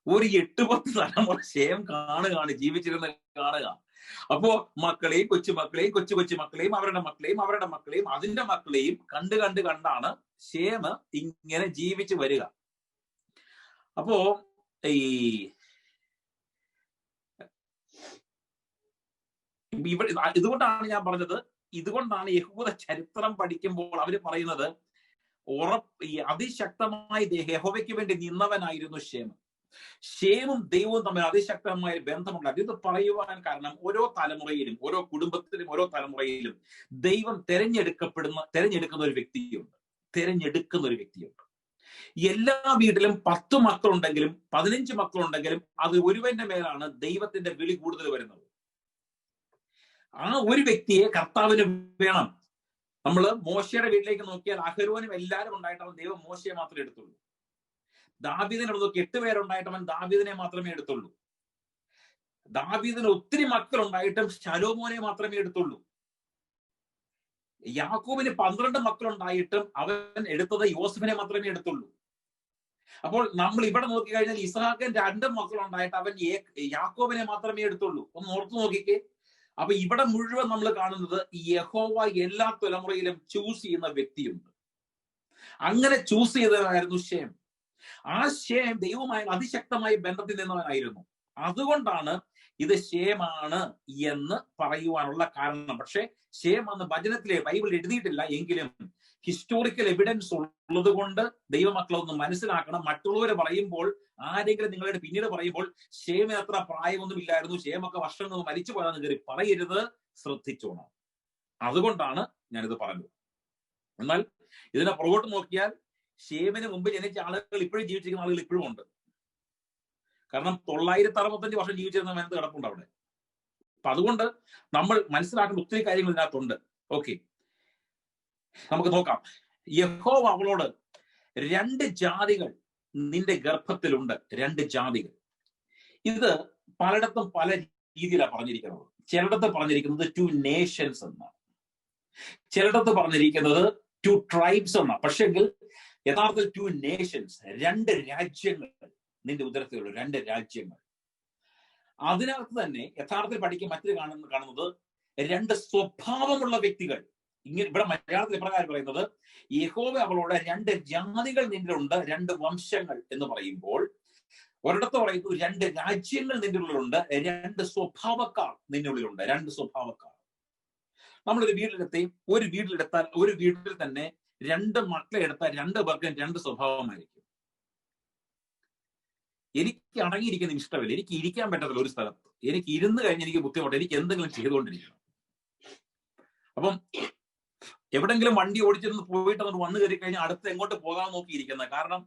ഒരു 8-10 തലമുറ ഷേം കാണുകയാണ്, ജീവിച്ചിരുന്ന് കാണുക. അപ്പോ മക്കളെയും കൊച്ചുമക്കളെയും കൊച്ചുമക്കളെയും അവരുടെ മക്കളെയും അതിന്റെ മക്കളെയും കണ്ടാണ് ഷേം ഇങ്ങനെ ജീവിച്ചു വരിക. അപ്പോ ഇതുകൊണ്ടാണ് ഞാൻ പറഞ്ഞത്, ഇതുകൊണ്ടാണ് യഹൂദ ചരിത്രം പഠിക്കുമ്പോൾ അവര് പറയുന്നത് അതിശക്തമായി യഹോവയ്ക്ക് വേണ്ടി നിന്നവനായിരുന്നു ഷേം. ഷേമും ദൈവവും തമ്മിൽ അതിശക്തമായ ബന്ധമുണ്ടായിരുന്നു. ഇത് പറയുവാൻ കാരണം ഓരോ തലമുറയിലും, ഓരോ കുടുംബത്തിലും, ഓരോ തലമുറയിലും ദൈവം തെരഞ്ഞെടുക്കുന്ന ഒരു വ്യക്തിയുണ്ട്. എല്ലാ വീട്ടിലും 10 മക്കളുണ്ടെങ്കിലും 15 മക്കളുണ്ടെങ്കിലും അത് ഒരുവന്റെ മേലാണ് ദൈവത്തിന്റെ വിളി കൂടുതൽ വരുന്നത്. ആ ഒരു വ്യക്തിയെ കർത്താവിന് വേണം. നമ്മള് മോശയുടെ വീട്ടിലേക്ക് നോക്കിയാൽ അഹരോനും എല്ലാവരും ഉണ്ടായിട്ടവൻ ദൈവം മോശയെ മാത്രമേ എടുത്തുള്ളൂ. ദാവീദിനോട് നോക്കി 8 പേരുണ്ടായിട്ടവൻ ദാവീദിനെ മാത്രമേ എടുത്തുള്ളൂ. ദാവീദിന് ഒത്തിരി മക്കളുണ്ടായിട്ടും ശലോമോനെ മാത്രമേ എടുത്തുള്ളൂ. യാക്കോബിന് 12 മക്കളുണ്ടായിട്ടും അവൻ എടുത്തത് യോസഫിനെ മാത്രമേ എടുത്തുള്ളൂ. അപ്പോൾ നമ്മൾ ഇവിടെ നോക്കി കഴിഞ്ഞാൽ ഇസ്ഹാക്കിന് 2 മക്കളുണ്ടായിട്ട് അവൻ യാക്കോബിനെ മാത്രമേ എടുത്തുള്ളൂ. ഒന്ന് ഓർത്തു നോക്കിക്കേ. അപ്പൊ ഇവിടെ മുഴുവൻ നമ്മൾ കാണുന്നത് യഹോവ എല്ലാ തലമുറയിലും ചൂസ് ചെയ്യുന്ന വ്യക്തിയുണ്ട്. അങ്ങനെ ചൂസ് ചെയ്തവനായിരുന്നു ഷേം. ആ ഷേം ദൈവവുമായി അതിശക്തമായി ബന്ധത്തിൽ നിന്നവനായിരുന്നു. അതുകൊണ്ടാണ് ഇത് ഷേമാണ് എന്ന് പറയുവാനുള്ള കാരണം. പക്ഷെ ഷേം എന്ന് വചനത്തിലെ ബൈബിളിൽ എഴുതിയിട്ടില്ല. എങ്കിലും ഹിസ്റ്റോറിക്കൽ എവിഡൻസ് ഉള്ളത് കൊണ്ട് ദൈവമക്കളൊന്ന് മനസ്സിലാക്കണം. മറ്റുള്ളവർ പറയുമ്പോൾ, ആരെങ്കിലും നിങ്ങളുടെ പിന്നീട് പറയുമ്പോൾ ഷേമിന് അത്ര പ്രായമൊന്നും ഇല്ലായിരുന്നു, ഷേമൊക്കെ വർഷങ്ങൾ മരിച്ചു പോയാന്ന് കയറി പറയരുത്, ശ്രദ്ധിച്ചോണം. അതുകൊണ്ടാണ് ഞാനിത് പറഞ്ഞത്. എന്നാൽ ഇതിനെ പുറകോട്ട് നോക്കിയാൽ ഷേമിന് മുമ്പ് ജനിച്ച ആളുകൾ ഇപ്പോഴും ജീവിച്ചിരിക്കുന്ന ആളുകൾ ഇപ്പോഴും ഉണ്ട്. കാരണം 965 വർഷം ജീവിച്ചിരുന്ന മേനത്ത് കിടപ്പുണ്ട് അവിടെ. അപ്പൊ അതുകൊണ്ട് നമ്മൾ മനസ്സിലാക്കേണ്ട ഒത്തിരി കാര്യങ്ങൾ ഇതിനകത്തുണ്ട്. ഓക്കെ, നമുക്ക് നോക്കാം. യഹോവ അവളോട് 2 ജാതികൾ നിന്റെ ഗർഭത്തിലുണ്ട്. 2 ജാതികൾ. ഇത് പലയിടത്തും പല രീതിയിലാണ് പറഞ്ഞിരിക്കുന്നത്. ചിലയിടത്ത് പറഞ്ഞിരിക്കുന്നത് 2 നേഷൻസ് എന്നാണ്, ചിലയിടത്ത് പറഞ്ഞിരിക്കുന്നത് 2 ട്രൈബ്സ് എന്നാണ്. പക്ഷെങ്കിൽ യഥാർത്ഥത്തിൽ 2 നേഷൻസ്, 2 രാജ്യങ്ങൾ നിന്റെ ഉദരത്തിലുള്ള 2 രാജ്യങ്ങൾ. അതിനകത്ത് തന്നെ യഥാർത്ഥത്തിൽ പഠിക്കാൻ മറ്റൊരു കാണുന്നത് 2 സ്വഭാവമുള്ള വ്യക്തികൾ. ഇങ്ങനെ ഇവിടെ മലയാളത്തിൽ ഇപ്രകാരം പറയുന്നത്, യഹോവ അവളോട് 2 ജാതികൾ നിന്നിലുണ്ട്, 2 വംശങ്ങൾ എന്ന് പറയുമ്പോൾ ഒരിടത്ത് പറയുന്നത് 2 രാജ്യങ്ങൾ നിന്റെ ഉള്ളിലുണ്ട്, 2 സ്വഭാവക്കാർ നിന്റെ ഉള്ളിലുണ്ട്. 2 സ്വഭാവക്കാർ. നമ്മളൊരു വീട്ടിലെടുത്താൽ ഒരു വീട്ടിൽ തന്നെ 2 മക്കളെ എടുത്താൽ 2 പേർക്കും 2 സ്വഭാവമായിരിക്കും. എനിക്ക് അടങ്ങിയിരിക്കുന്ന ഇഷ്ടമില്ല, എനിക്ക് ഇരിക്കാൻ പറ്റത്തില്ല ഒരു സ്ഥലത്ത്. എനിക്ക് ഇരുന്ന് കഴിഞ്ഞ് എനിക്ക് ബുദ്ധിമുട്ട്, എനിക്ക് എന്തെങ്കിലും ചെയ്തുകൊണ്ടിരിക്കണം. അപ്പം എവിടെങ്കിലും വണ്ടി ഓടിച്ചിരുന്ന് പോയിട്ട് അങ്ങോട്ട് വന്നു കയറി കഴിഞ്ഞാൽ അടുത്ത് എങ്ങോട്ട് പോകാൻ നോക്കിയിരിക്കുന്നത്. കാരണം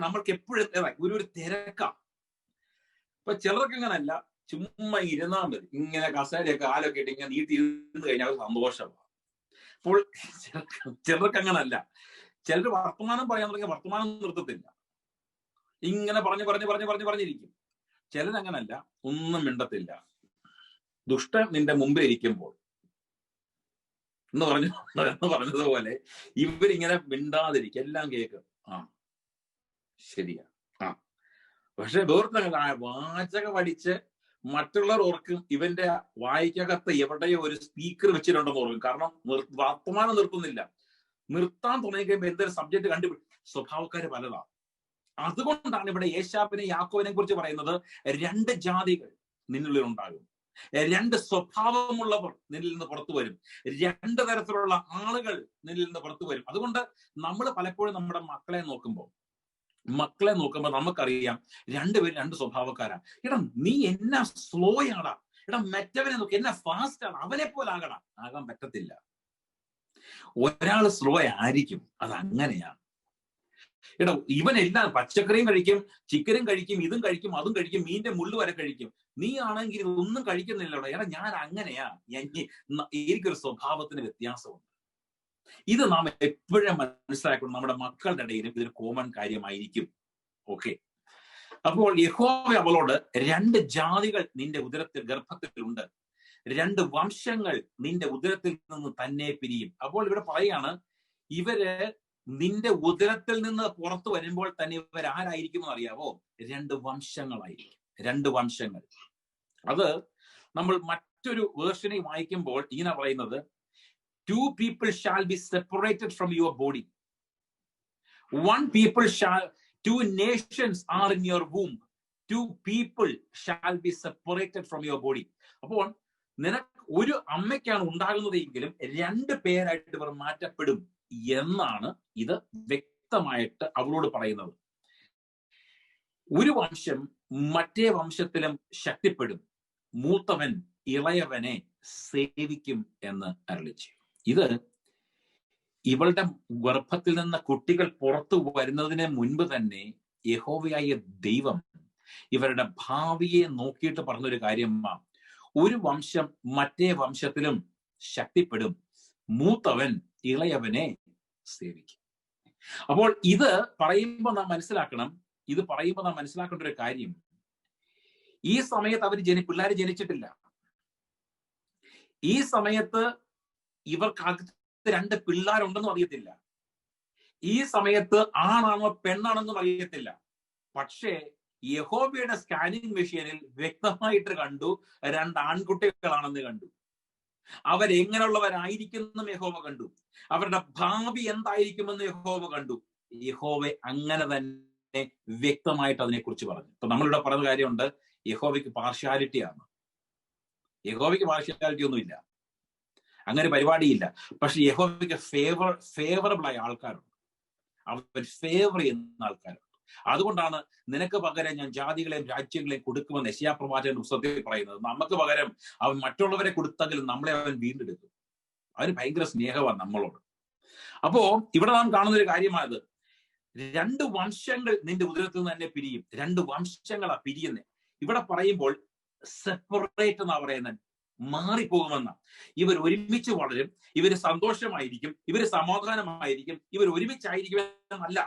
നമ്മൾക്ക് എപ്പോഴും ഒരു തിരക്കാ. അപ്പൊ ചിലർക്ക് അങ്ങനല്ല, ചുമ്മാ ഇരുന്നാൽ മതി, ഇങ്ങനെ കസേരയൊക്കെ കാലൊക്കെ ഇട്ട് ഇങ്ങനെ നീട്ടി ഇരുന്ന് കഴിഞ്ഞാൽ സന്തോഷമാണ്. അപ്പോൾ ചിലർക്ക് അങ്ങനല്ല. ചിലർ വർത്തമാനം പറയാൻ തുടങ്ങിയ വർത്തമാനം നിർത്തത്തില്ല, ഇങ്ങനെ പറഞ്ഞിരിക്കും. ചിലരങ്ങനല്ല, ഒന്നും മിണ്ടത്തില്ല. ദുഷ്ടൻ നിന്റെ മുമ്പിൽ ഇരിക്കുമ്പോൾ എന്ന് പറഞ്ഞതുപോലെ ഇവരിങ്ങനെ മിണ്ടാതിരിക്കും, എല്ലാം കേൾക്കും. ആ ശരിയാ, പക്ഷെ വേർത്ത വാചകം പഠിച്ച് മറ്റുള്ളവർ ഓർക്കും ഇവന്റെ വായിക്കകത്ത് എവിടെയോ ഒരു സ്പീക്കർ വെച്ചിട്ടുണ്ടെന്ന് ഓർക്കും. കാരണം വർത്തമാനം നിർത്താൻ തുടങ്ങിയപ്പോൾ എന്തൊരു സബ്ജക്ട് സ്വഭാവക്കാര് പലതാണ്. അതുകൊണ്ടാണ് ഇവിടെ ഏശാപ്പിനെ യാക്കോബിനെ കുറിച്ച് പറയുന്നത് 2 ജാതികൾ നിന്നുള്ളിൽ ഉണ്ടാകും. രണ്ട് സ്വഭാവമുള്ളവർ നിന്നിൽ നിന്ന് പുറത്തു വരും. രണ്ട് തരത്തിലുള്ള ആളുകൾ നിന്നിൽ നിന്ന് പുറത്തു വരും. അതുകൊണ്ട് നമ്മൾ പലപ്പോഴും നമ്മുടെ മക്കളെ നോക്കുമ്പോൾ നമുക്കറിയാം രണ്ടുപേരും രണ്ട് സ്വഭാവക്കാരാ. എടാ നീ എന്നാ സ്ലോ ആടാ, എടാ മറ്റവനെ നോക്കി എന്നാ ഫാസ്റ്റ് ആണ്, അവനെ പോലെ ആകടാ. ആകാൻ പറ്റത്തില്ല. ഒരാൾ സ്ലോ ആയിരിക്കും, അത് അങ്ങനെയാണ്. എടാ ഇവനെല്ലാം പച്ചക്കറിയും കഴിക്കും, ചിക്കനും കഴിക്കും, ഇതും കഴിക്കും, അതും കഴിക്കും, മീനിന്റെ മുള്ളു വരെ കഴിക്കും. നീ ആണെങ്കിൽ ഇതൊന്നും കഴിക്കുന്നില്ലടാ. എടാ ഞാൻ അങ്ങനെയാ, എനിക്കൊരു സ്വഭാവത്തിന് വ്യത്യാസമുണ്ട്. ഇത് നാം എപ്പോഴും മനസ്സിലാക്കണം. നമ്മുടെ മക്കളുടെ ഇടയിലും ഇതൊരു കോമൺ കാര്യമായിരിക്കും. ഓക്കെ, അപ്പോൾ യഹോവ അവളോട്, രണ്ട് ജാതികൾ നിന്റെ ഉദരത്തിൽ ഗർഭത്തിലുണ്ട്, രണ്ട് വംശങ്ങൾ നിന്റെ ഉദരത്തിൽ നിന്ന് തന്നെ പിരിയും. അപ്പോൾ ഇവിടെ പറയാണ്, ഇവര് നിന്റെ ഉദരത്തിൽ നിന്ന് പുറത്തു വരുമ്പോൾ തന്നെ ഇവർ ആരായിരിക്കും എന്ന് അറിയാവോ? രണ്ട് വംശങ്ങളായിരിക്കും. രണ്ട് വംശങ്ങൾ. അത് നമ്മൾ മറ്റൊരു വേർഷനെ വായിക്കുമ്പോൾ ഇങ്ങനെ പറയുന്നത്, two people shall be separated from your body, two nations are in your womb, two people shall be separated from your body. അപ്പോൾ നിനക്ക് ഒരു അമ്മയ്ക്കാണ് ഉണ്ടാകുന്നത് എങ്കിലും രണ്ട് പേരായിട്ട് ഇവർ മാറ്റപ്പെടും എന്നാണ് ഇത് വ്യക്തമായിട്ട് അവളോട് പറയുന്നത്. ഒരു വംശം മറ്റേ വംശത്തിലും ശക്തിപ്പെടും, മൂത്തവൻ ഇളയവനെ സേവിക്കും എന്ന് അരുളിച്ചു. ഇത് ഇവളുടെ ഗർഭത്തിൽ നിന്ന് കുട്ടികൾ പുറത്തു വരുന്നതിന് മുൻപ് തന്നെ യഹോവയായ ദൈവം ഇവരുടെ ഭാവിയെ നോക്കിയിട്ട് പറഞ്ഞൊരു കാര്യമാണ്. ഒരു വംശം മറ്റേ വംശത്തിലും ശക്തിപ്പെടും, മൂത്തവൻ ഇളയവനെ സേവിക്കും. അപ്പോൾ ഇത് പറയുമ്പോൾ നാം മനസ്സിലാക്കേണ്ട ഒരു കാര്യം, ഈ സമയത്ത് പിള്ളേർ ജനിച്ചിട്ടില്ല. ഈ സമയത്ത് ഇവർക്കകത്ത് രണ്ട് പിള്ളേരുണ്ടെന്നും അറിയത്തില്ല. ഈ സമയത്ത് ആണാണോ പെണ്ണാണെന്നും അറിയത്തില്ല. പക്ഷേ യഹോവയുടെ സ്കാനിങ് മെഷീനിൽ വ്യക്തമായിട്ട് കണ്ടു, രണ്ട് ആൺകുട്ടികളാണെന്ന് കണ്ടു. അവരെങ്ങനെയുള്ളവരായിരിക്കുമെന്നും യഹോവ കണ്ടു. അവരുടെ ഭാവി എന്തായിരിക്കുമെന്ന് യഹോവ കണ്ടു. യഹോവ അങ്ങനെ തന്നെ വ്യക്തമായിട്ട് അതിനെക്കുറിച്ച് പറഞ്ഞു. ഇപ്പൊ നമ്മളിവിടെ പറയുന്ന കാര്യമുണ്ട്, യഹോവയ്ക്ക് പാർഷ്യാലിറ്റിയാണ്. യഹോവയ്ക്ക് പാർഷ്യാലിറ്റി ഒന്നുമില്ല, അങ്ങനെ പരിപാടിയില്ല. പക്ഷെ യഹോവയ്ക്ക് ഫേവറബിൾ ആയ ആൾക്കാരുണ്ട്, അവൻ ഫേവർ ചെയ്യുന്ന ആൾക്കാരുണ്ട്. അതുകൊണ്ടാണ് നിനക്ക് പകരം ഞാൻ ജാതികളെയും രാജ്യങ്ങളെയും കൊടുക്കുമെന്ന് യെശയ്യാ പ്രവാചകന്റെ പുസ്തകത്തിൽ പറയുന്നത്. നമുക്ക് പകരം അവൻ മറ്റുള്ളവരെ കൊടുത്തെങ്കിലും നമ്മളെ അവൻ വീണ്ടെടുക്കും. അവന് ഭയങ്കര സ്നേഹമാണ് നമ്മളോട്. അപ്പോ ഇവിടെ നാം കാണുന്ന ഒരു കാര്യമായത്, രണ്ട് വംശങ്ങൾ നിന്റെ ഉദരത്തിൽ നിന്ന് തന്നെ പിരിയും. രണ്ട് വംശങ്ങളാ പിരിയുന്നത്. ഇവിടെ പറയുമ്പോൾ സെപ്പറേറ്റ് എന്നാ പറയുന്നത്, മാറിപ്പോകുമെന്ന. ഇവർ ഒരുമിച്ച് വളരും, ഇവര് സന്തോഷമായിരിക്കും, ഇവര് സമാധാനമായിരിക്കും, ഇവർ ഒരുമിച്ചായിരിക്കും എന്നല്ല.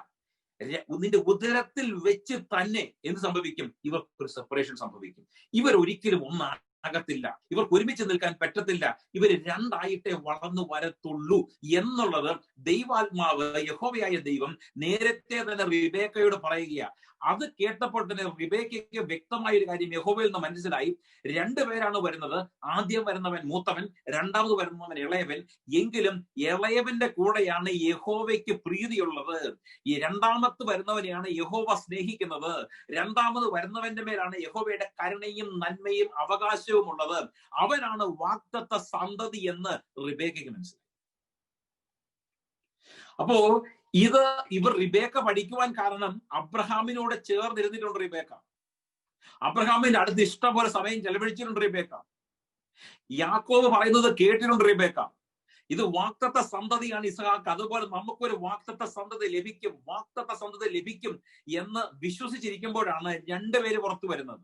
നിന്റെ ഉദരത്തിൽ വെച്ച് തന്നെ എന്ത് സംഭവിക്കും? ഇവർക്കൊരു സെപ്പറേഷൻ സംഭവിക്കും. ഇവർ ഒരിക്കലും ഒന്നാകത്തില്ല, ഇവർക്ക് ഒരുമിച്ച് നിൽക്കാൻ പറ്റത്തില്ല, ഇവര് രണ്ടായിട്ടേ വളർന്നു വരത്തുള്ളൂ എന്നുള്ളത് ദൈവാത്മാവ്, യഹോവയായ ദൈവം നേരത്തെ തന്നെ റിബേക്കയോട് പറയുകയാ. അത് കേട്ടപ്പോൾ തന്നെ റിബേക്കയ്ക്ക് വ്യക്തമായ ഒരു കാര്യം യഹോവയിൽ നിന്ന് മനസ്സിലായി. രണ്ടുപേരാണ് വരുന്നത്. ആദ്യം വരുന്നവൻ മൂത്തവൻ, രണ്ടാമത് വരുന്നവൻ ഇളയവൻ. എങ്കിലും ഇളയവന്റെ കൂടെയാണ് യഹോവയ്ക്ക് പ്രീതിയുള്ളത്. ഈ രണ്ടാമത് വരുന്നവനെയാണ് യഹോവ സ്നേഹിക്കുന്നത്. രണ്ടാമത് വരുന്നവന്റെ മേലാണ് യഹോവയുടെ കരുണയും നന്മയും അവകാശവും ഉള്ളത്. അവനാണ് വാഗ്ദത്ത സന്തതി എന്ന് റിബേക്കയ്ക്ക് മനസ്സിലായി. അപ്പോ ഇവർ റിബേക്ക പഠിക്കുവാൻ കാരണം അബ്രഹാമിനോട് ചേർന്നിരുന്നിട്ടുണ്ട് റിബേക്ക. അബ്രഹാമിന്റെ അടുത്ത് ഇഷ്ടം പോലെ സമയം ചെലവഴിച്ചിട്ടുണ്ട് റിബേക്ക. യാക്കോബ് പറയുന്നത് കേട്ടിട്ടുണ്ട് റിബേക്ക. ഇത് വാഗ്ദത്ത സന്തതിയാണ് ഇസ്ഹാക്ക്. അതുപോലെ നമുക്കൊരു വാഗ്ദത്ത സന്തതി ലഭിക്കും എന്ന് വിശ്വസിച്ചിരിക്കുമ്പോഴാണ് രണ്ടുപേര് പുറത്തു വരുന്നത്.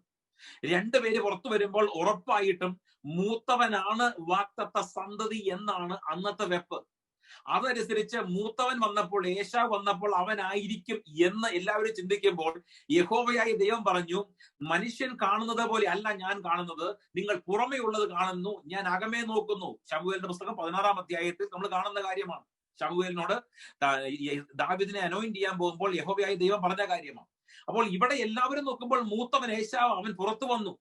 രണ്ടുപേര് പുറത്തു വരുമ്പോൾ ഉറപ്പായിട്ടും മൂത്തവനാണ് വാഗ്ദത്ത സന്തതി എന്നാണ് അന്നത്തെ വെപ്പ്. അതനുസരിച്ച് മൂത്തവൻ വന്നപ്പോൾ, ഏശാവ് വന്നപ്പോൾ അവനായിരിക്കും എന്ന് എല്ലാവരും ചിന്തിക്കുമ്പോൾ യഹോവയായ ദൈവം പറഞ്ഞു, മനുഷ്യൻ കാണുന്നത് പോലെ അല്ല ഞാൻ കാണുന്നത്, നിങ്ങൾ പുറമേ ഉള്ളത് കാണുന്നു, ഞാൻ അകമേ നോക്കുന്നു. ശമൂവേലിന്റെ പുസ്തകം 16-ാം അധ്യായത്തിൽ നമ്മൾ കാണുന്ന കാര്യമാണ്. ശമൂവേലിനോട് ദാവീദിനെ അനോയിന്റ് ചെയ്യാൻ പോകുമ്പോൾ യഹോവയായ ദൈവം പറഞ്ഞ കാര്യമാണ്. അപ്പോൾ ഇവിടെ എല്ലാവരും നോക്കുമ്പോൾ മൂത്തവൻ ഏശാവ്, അവൻ പുറത്തു വന്നു.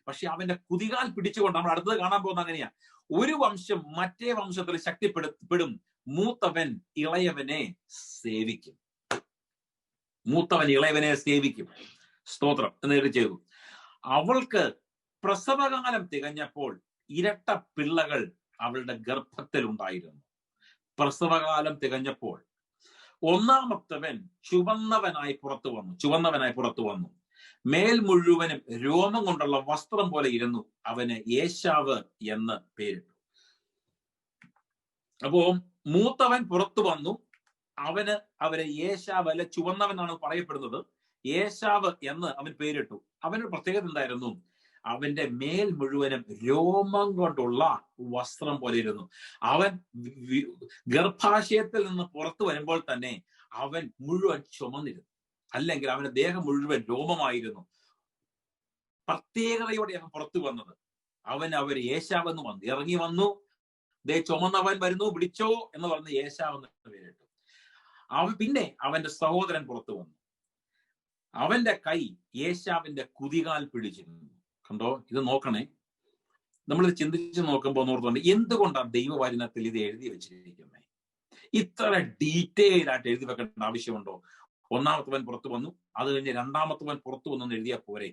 പക്ഷെ അവന്റെ കുതികാൽ പിടിച്ചുകൊണ്ട് നമ്മൾ അടുത്തത് കാണാൻ പോകുന്ന അങ്ങനെയാ. ഒരു വംശം മറ്റേ വംശത്തിൽ ശക്തിപ്പെടും, മൂത്തവൻ ഇളയവനെ സേവിക്കും. മൂത്തവൻ ഇളയവനെ സേവിക്കും. സ്തോത്രം എന്ന് ചെയ്തു. അവൾക്ക് പ്രസവകാലം തികഞ്ഞപ്പോൾ ഇരട്ട പിള്ളകൾ അവളുടെ ഗർഭത്തിൽ ഉണ്ടായിരുന്നു. പ്രസവകാലം തികഞ്ഞപ്പോൾ ഒന്നാമത്തവൻ ചുവന്നവനായി പുറത്തു വന്നു. മേൽ മുഴുവനും രോമം കൊണ്ടുള്ള വസ്ത്രം പോലെ ഇരുന്നു. അവന് ഏശാവ് എന്ന് പേരിട്ടു. അപ്പോ മൂത്തവൻ പുറത്തു വന്നു. അവന് ഏശാവ്, അല്ലെ ചുവന്നവനാണ് പറയപ്പെടുന്നത്. ഏശാവ് എന്ന് അവൻ പേരിട്ടു. അവനൊരു പ്രത്യേകത എന്തായിരുന്നു? അവന്റെ മേൽ മുഴുവനും രോമം കൊണ്ടുള്ള വസ്ത്രം പോലെ ഇരുന്നു. അവൻ ഗർഭാശയത്തിൽ നിന്ന് പുറത്തു വരുമ്പോൾ തന്നെ അവൻ മുഴുവൻ ചുമന്നിരുന്നു. അല്ലെങ്കിൽ അവന്റെ ദേഹം മുഴുവൻ രോമമായിരുന്നു. പ്രത്യേകതയോടെ അവൻ പുറത്തു വന്നത്. അവർ ഏശാവെന്ന് വന്നു, ഇറങ്ങി വന്നു. ദേ ചുമന്നവൻ വരുന്നു, വിളിച്ചോ എന്ന് പറഞ്ഞ് ഏശാവെന്ന് പേരിട്ടു. പിന്നെ അവന്റെ സഹോദരൻ പുറത്തു വന്നു. അവന്റെ കൈ ഏശാവിന്റെ കുതികാൽ പിടിച്ചിരുന്നു. കണ്ടോ? ഇത് നോക്കണേ. നമ്മളിത് ചിന്തിച്ച് നോക്കുമ്പോൾ ഓർത്തുകൊണ്ട് എന്തുകൊണ്ടാണ് ദൈവവചനത്തിൽ ഇത് എഴുതി വെച്ചിരിക്കുന്നത്? ഇത്ര ഡീറ്റെയിൽ ആയിട്ട് എഴുതി വെക്കേണ്ട ആവശ്യമുണ്ടോ? ഒന്നാമത്തവൻ പുറത്തു വന്നു, അത് കഴിഞ്ഞ് രണ്ടാമത്തവൻ പുറത്തു വന്നു എന്ന് എഴുതിയാൽ പോരെ?